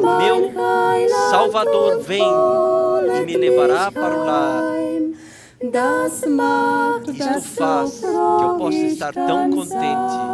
O meu Salvador vem e me levará para o lar. Isto faz que eu possa estar tão contente.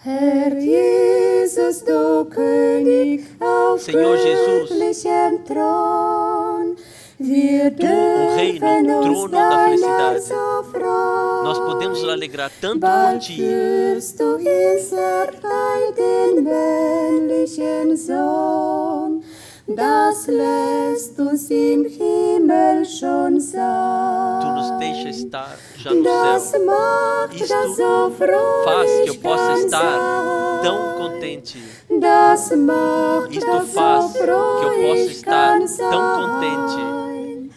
Herr Jesus, du König auf Senhor Jesus, göttlichem Thron, wir Tu, o Rei dürfen no uns trono da deiner felicidade. so freuen. Nós podemos nos alegrar tanto por Bald Ti. führst du unser Teil den männlichen Sohn, das lässt uns im Himmel schon Tu sein. nos deixa estar já no Das céu. macht, dass Isto so froh faz que eu ich possa kann estar sein. tão contente. Das macht, Isto dass faz so froh que eu possa ich estar kann tão contente. sein.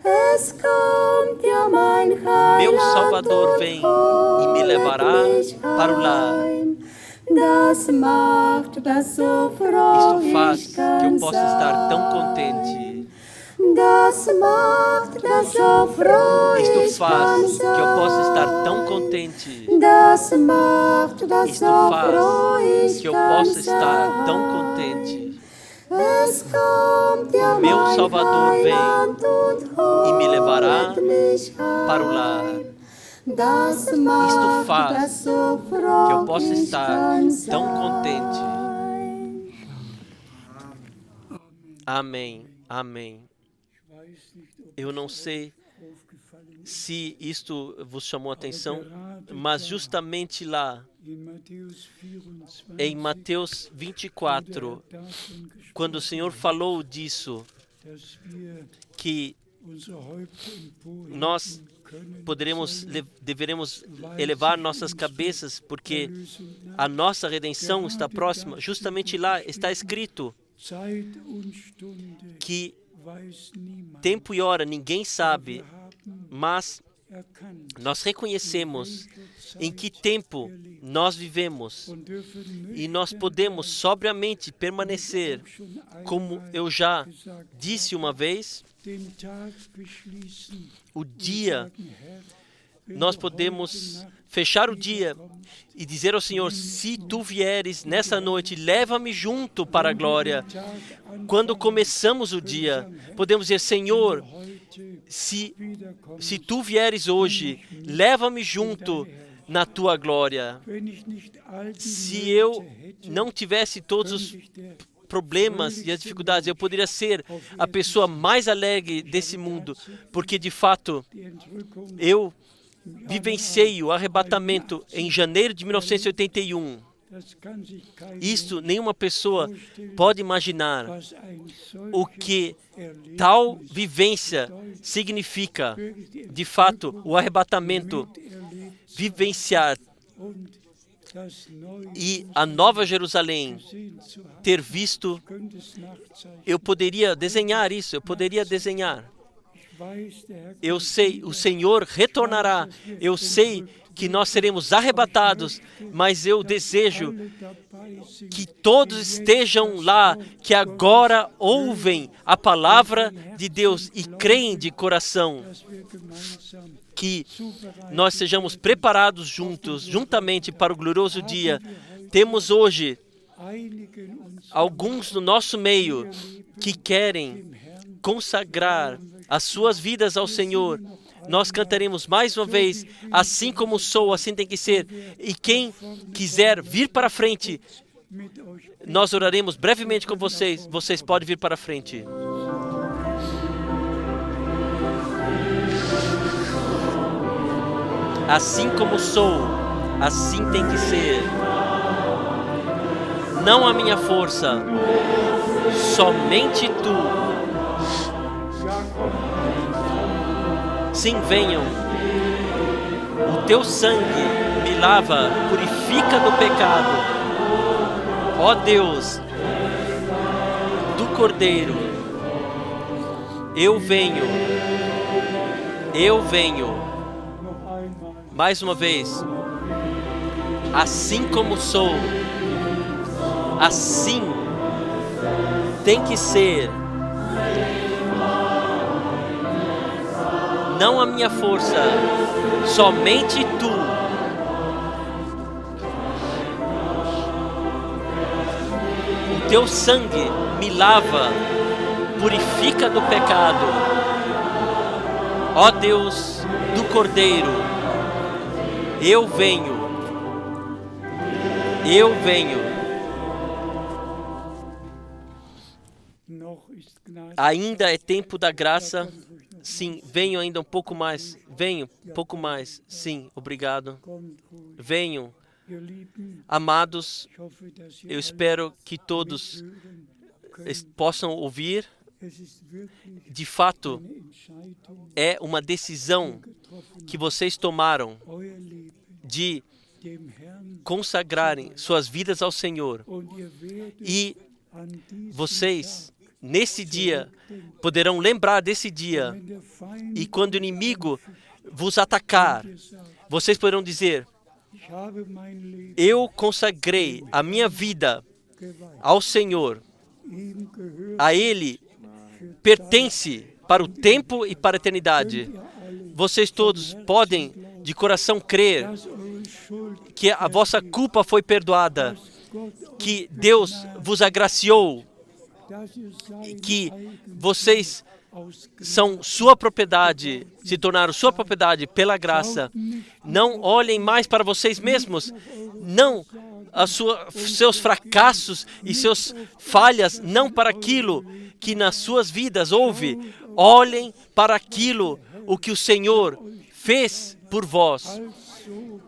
Es kommt ja mein Meu Heiland Salvador und vem e me levará holet mich para o lar. heim. Das macht, dass so froh Isto faz ich que kann eu possa estar tão sein. contente. Das macht, dass so froh Isto ich kann faz que eu possa estar sein. tão contente. Das macht, dass Isto so faz froh ich que eu kann possa estar tão sein. contente. Es kommt ja Meu mein Salvador vem Heiland und e me levará holet mich heim. para o lar. Das macht, faz dass so froh que eu possa ich estar kann tão contente. sein. Amém, amém. Eu não sei se isto vos chamou a atenção, mas justamente lá, em Mateus 24, quando o Senhor falou disso, que nós deveremos elevar nossas cabeças, porque a nossa redenção está próxima. Justamente lá está escrito que tempo e hora ninguém sabe, mas nós reconhecemos em que tempo nós vivemos e nós podemos sobriamente permanecer, como eu já disse uma vez, o dia, nós podemos fechar o dia e dizer ao Senhor: se Tu vieres nessa noite, leva-me junto para a glória. Quando começamos o dia, podemos dizer: Senhor, se Tu vieres hoje, leva-me junto na Tua glória. Se eu não tivesse todos os problemas e as dificuldades, eu poderia ser a pessoa mais alegre desse mundo, porque de fato eu vivenciei o arrebatamento em janeiro de 1981. Isto nenhuma pessoa pode imaginar o que tal vivência significa. De fato, o arrebatamento, vivenciar e a Nova Jerusalém, ter visto, eu poderia desenhar isso, eu poderia desenhar. Eu sei, o Senhor retornará. Eu sei que nós seremos arrebatados, mas eu desejo que todos estejam lá, que agora ouvem a palavra de Deus e creem de coração, que nós sejamos preparados juntamente para o glorioso dia. Temos hoje alguns no nosso meio que querem consagrar as suas vidas ao Senhor. Nós cantaremos mais uma vez, assim como sou, assim tem que ser. E quem quiser vir para frente, nós oraremos brevemente com vocês. Vocês podem vir para frente. Assim como sou, assim tem que ser. Não a minha força, somente tu. Sim, venham. O teu sangue me lava, purifica do pecado. Ó Deus, do Cordeiro, eu venho. Eu venho. Mais uma vez. Assim como sou, assim tem que ser. Não a minha força, somente tu. O teu sangue me lava, purifica do pecado. Ó Deus do Cordeiro, eu venho. Eu venho. Ainda é tempo da graça. Sim, venham ainda um pouco mais. Venham, um pouco mais. Sim, obrigado. Venham. Amados, eu espero que todos possam ouvir. De fato, é uma decisão que vocês tomaram de consagrarem suas vidas ao Senhor. E vocês, nesse dia, poderão lembrar desse dia. E quando o inimigo vos atacar, vocês poderão dizer: eu consagrei a minha vida ao Senhor. A Ele pertence para o tempo e para a eternidade. Vocês todos podem, de coração, crer que a vossa culpa foi perdoada, que Deus vos agraciou, que vocês são sua propriedade, se tornaram sua propriedade pela graça. Não olhem mais para vocês mesmos, não seus fracassos e suas falhas, não para aquilo que nas suas vidas houve. Olhem para aquilo o que o Senhor fez por vós.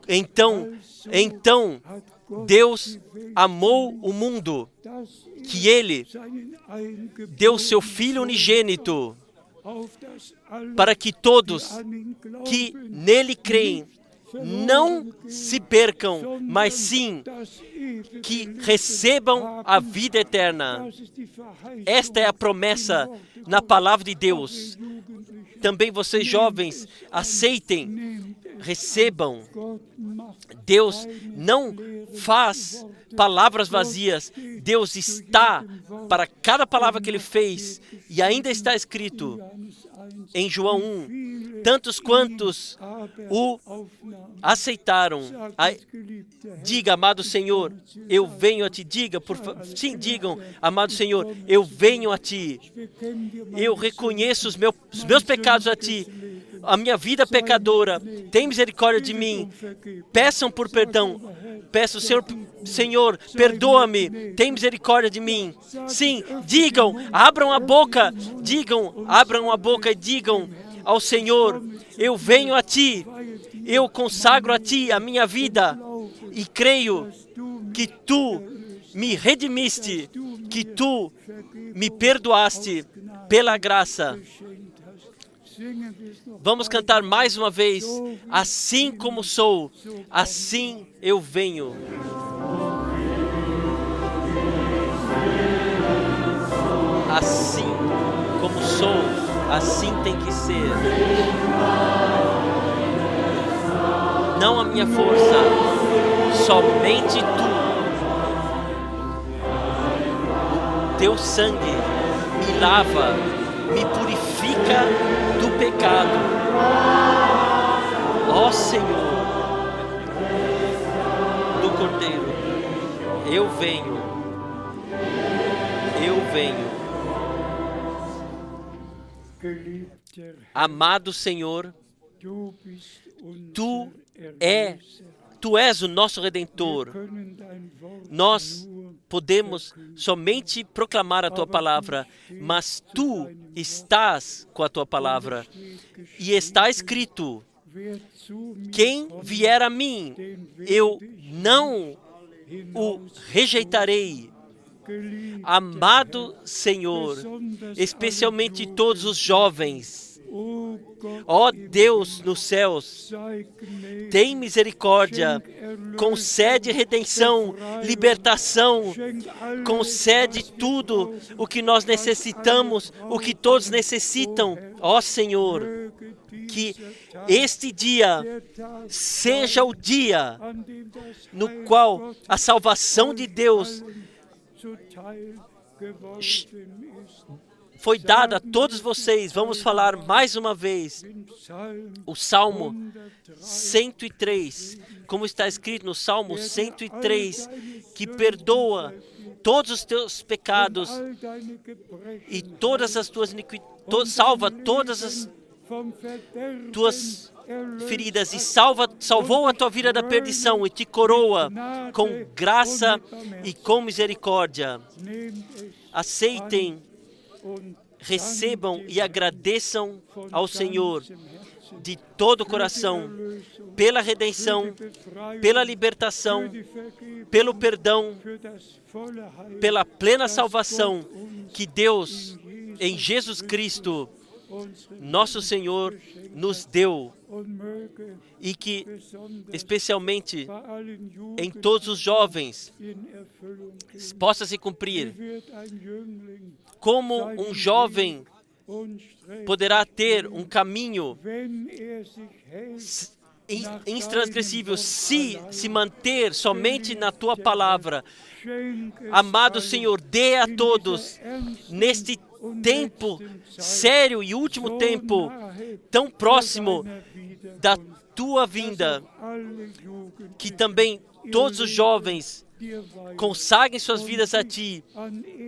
Então Deus amou o mundo, que Ele deu seu Filho unigênito, para que todos que nele creem não se percam, mas sim que recebam a vida eterna. Esta é a promessa na palavra de Deus. Também vocês jovens, aceitem, recebam. Deus não faz palavras vazias. Deus está para cada palavra que Ele fez. E ainda está escrito em João 1, tantos quantos o aceitaram. Diga, amado Senhor, eu venho a Ti. Diga, sim, digam, amado Senhor, eu venho a Ti. Eu reconheço os meus pecados a Ti. A minha vida pecadora, tem misericórdia de mim. Peçam por perdão. Peço, Senhor, perdoa-me, tem misericórdia de mim. Sim, digam, abram a boca e digam ao Senhor: eu venho a Ti, eu consagro a Ti a minha vida e creio que Tu me redimiste, que Tu me perdoaste pela graça. Vamos cantar mais uma vez. Assim como sou, assim eu venho. Assim como sou, Assim tem que ser. Não a minha força, somente tu. Teu sangue me lava, me purifica do pecado. Ó Senhor, do Cordeiro, eu venho. Amado Senhor, Tu és o nosso Redentor. Nós podemos somente proclamar a Tua palavra, mas Tu estás com a Tua palavra. E está escrito: quem vier a mim, eu não o rejeitarei. Amado Senhor, especialmente todos os jovens, ó Deus nos céus, tem misericórdia, concede redenção, libertação, concede tudo o que nós necessitamos, o que todos necessitam, ó Senhor, que este dia seja o dia no qual a salvação de Deus foi dada a todos vocês. Vamos falar mais uma vez o Salmo 103, como está escrito no Salmo 103, que perdoa todos os teus pecados e todas as tuas iniquidades, salva todas as tuas feridas e salvou a tua vida da perdição e te coroa com graça e com misericórdia. Aceitem, recebam e agradeçam ao Senhor de todo o coração pela redenção, pela libertação, pelo perdão, pela plena salvação que Deus, em Jesus Cristo, nosso Senhor, nos deu, e que, especialmente em todos os jovens, possa se cumprir. Como um jovem poderá ter um caminho intransgressível se manter somente na Tua palavra? Amado Senhor, dê a todos, neste tempo sério e último tempo, tão próximo da Tua vinda, que também todos os jovens consagrem suas vidas a Ti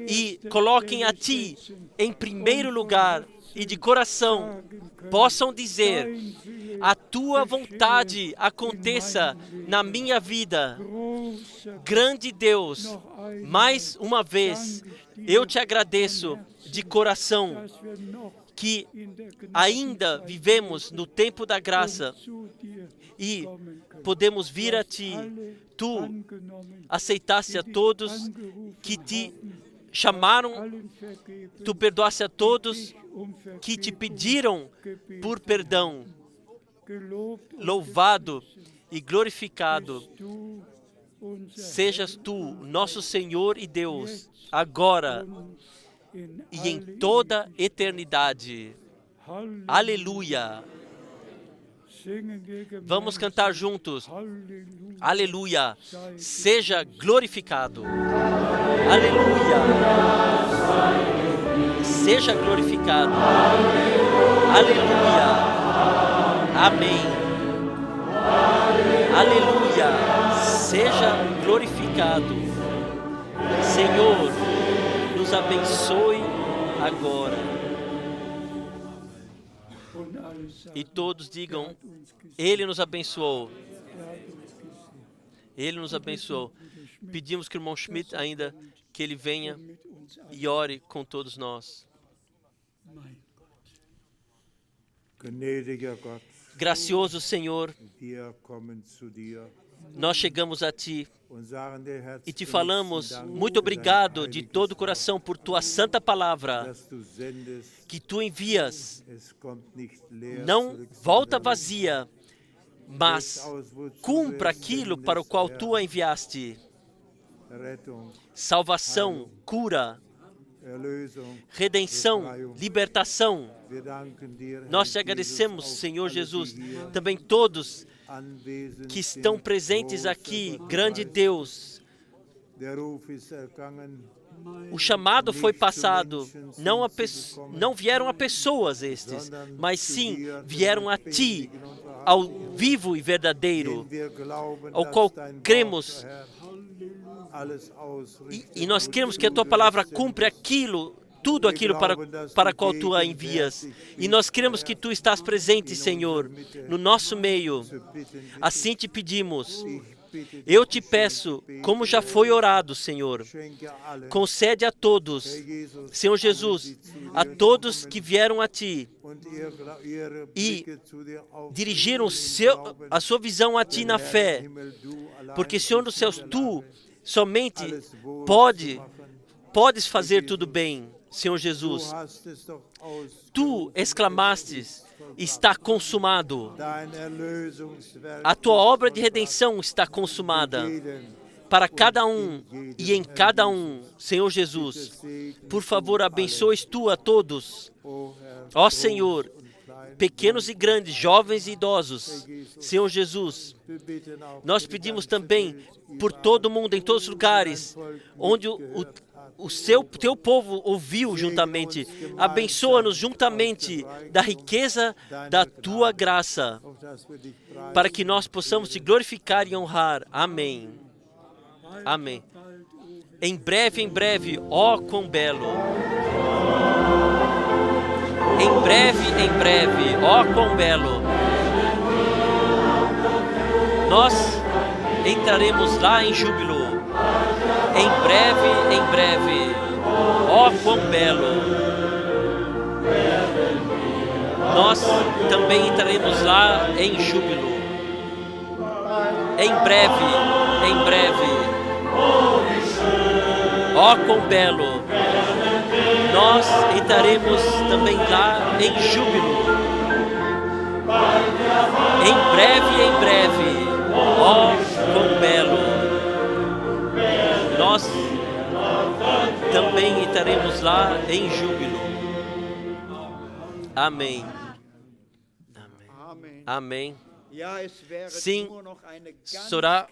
e coloquem a Ti em primeiro lugar e de coração possam dizer: a Tua vontade aconteça na minha vida. Grande Deus, mais uma vez eu Te agradeço de coração que ainda vivemos no tempo da graça e podemos vir a Ti. Tu aceitaste a todos que Te chamaram, Tu perdoaste a todos que Te pediram por perdão. Louvado e glorificado sejas Tu, nosso Senhor e Deus, agora e em toda eternidade. Aleluia! Vamos cantar juntos. Aleluia! Seja glorificado. Aleluia! Seja glorificado. Aleluia! Amém. Aleluia! Seja glorificado. Senhor, nos abençoe agora. E todos digam: Ele nos abençoou. Ele nos abençoou. Pedimos que o irmão Schmidt ainda que ele venha e ore com todos nós. Gracioso Senhor, nós chegamos a Ti e Te falamos muito obrigado de todo o coração por Tua santa palavra que Tu envias. Não volta vazia, mas cumpra aquilo para o qual Tu a enviaste. Salvação, cura, redenção, libertação. Nós te agradecemos, Senhor Jesus, também todos que estão presentes aqui, grande Deus. O chamado foi passado, não vieram a pessoas estes, mas sim vieram a Ti, ao vivo e verdadeiro, ao qual cremos. E nós cremos que a Tua palavra cumpre tudo aquilo para qual Tu a envias. E nós cremos que Tu estás presente, Senhor, no nosso meio. Assim te pedimos. Eu te peço, como já foi orado, Senhor, concede a todos, Senhor Jesus, a todos que vieram a Ti e dirigiram a sua visão a Ti na fé, porque, Senhor dos céus, Tu somente podes fazer tudo bem, Senhor Jesus. Tu exclamastes, está consumado. A Tua obra de redenção está consumada para cada um e em cada um, Senhor Jesus. Por favor, abençoes Tu a todos. Ó Senhor, pequenos e grandes, jovens e idosos, Senhor Jesus, nós pedimos também por todo mundo, em todos os lugares, onde Teu povo ouviu juntamente. Abençoa-nos juntamente da riqueza da Tua graça, para que nós possamos Te glorificar e honrar. Amém. Amém. Em breve, ó quão belo. Em breve, ó quão belo. Nós entraremos lá em júbilo. Em breve, ó quão belo. Nós também entraremos lá em júbilo. Em breve, ó quão belo. Nós entraremos também lá em júbilo. Em breve, ó quão belo. Nós também entraremos lá em júbilo. Amém. Amém. Sim, será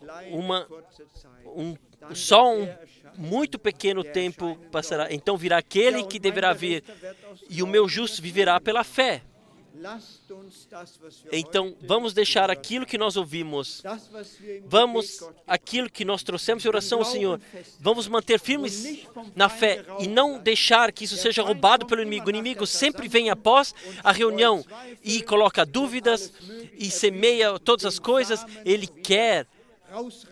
só um muito pequeno tempo passará. Então virá aquele que deverá vir, e o meu justo viverá pela fé. Então, vamos deixar aquilo que nós ouvimos, aquilo que nós trouxemos em oração ao Senhor, vamos manter firmes na fé e não deixar que isso seja roubado pelo inimigo. O inimigo sempre vem após a reunião e coloca dúvidas e semeia todas as coisas. Ele quer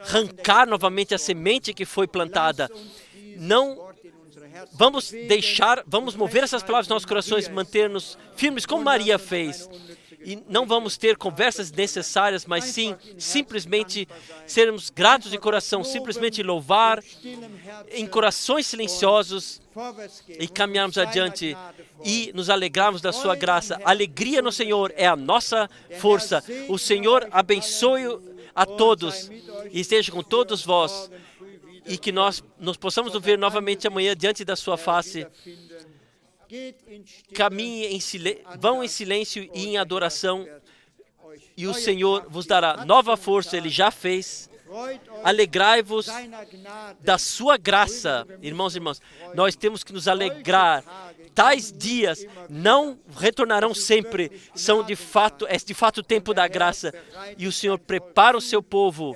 arrancar novamente a semente que foi plantada. Vamos mover essas palavras nos nossos corações, manter-nos firmes como Maria fez. E não vamos ter conversas desnecessárias, mas sim, simplesmente sermos gratos de coração, simplesmente louvar em corações silenciosos e caminharmos adiante e nos alegrarmos da Sua graça. A alegria no Senhor é a nossa força. O Senhor abençoe a todos e esteja com todos vós. E que nós possamos nos ver novamente amanhã diante da Sua face. Caminhe vão em silêncio e em adoração, e o Senhor vos dará nova força. Ele já fez. Alegrai-vos da Sua graça, irmãos e irmãs. Nós temos que nos alegrar. Tais dias não retornarão sempre. É de fato o tempo da graça. E o Senhor prepara o seu povo.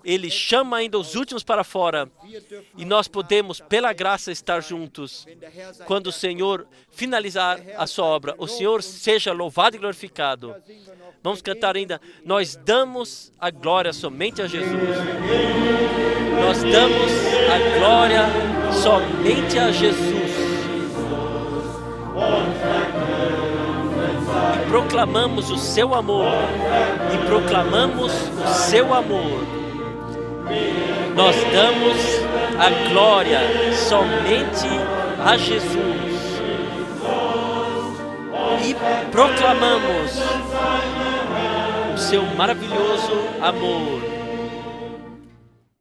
Ele chama ainda os últimos para fora. E nós podemos, pela graça, estar juntos. Quando o Senhor finalizar a sua obra, o Senhor seja louvado e glorificado. Vamos cantar ainda. Nós damos a glória somente a Jesus. Nós damos a glória somente a Jesus. E proclamamos o seu amor. E proclamamos o seu amor. Nós damos a glória somente a Jesus. E proclamamos o seu maravilhoso amor.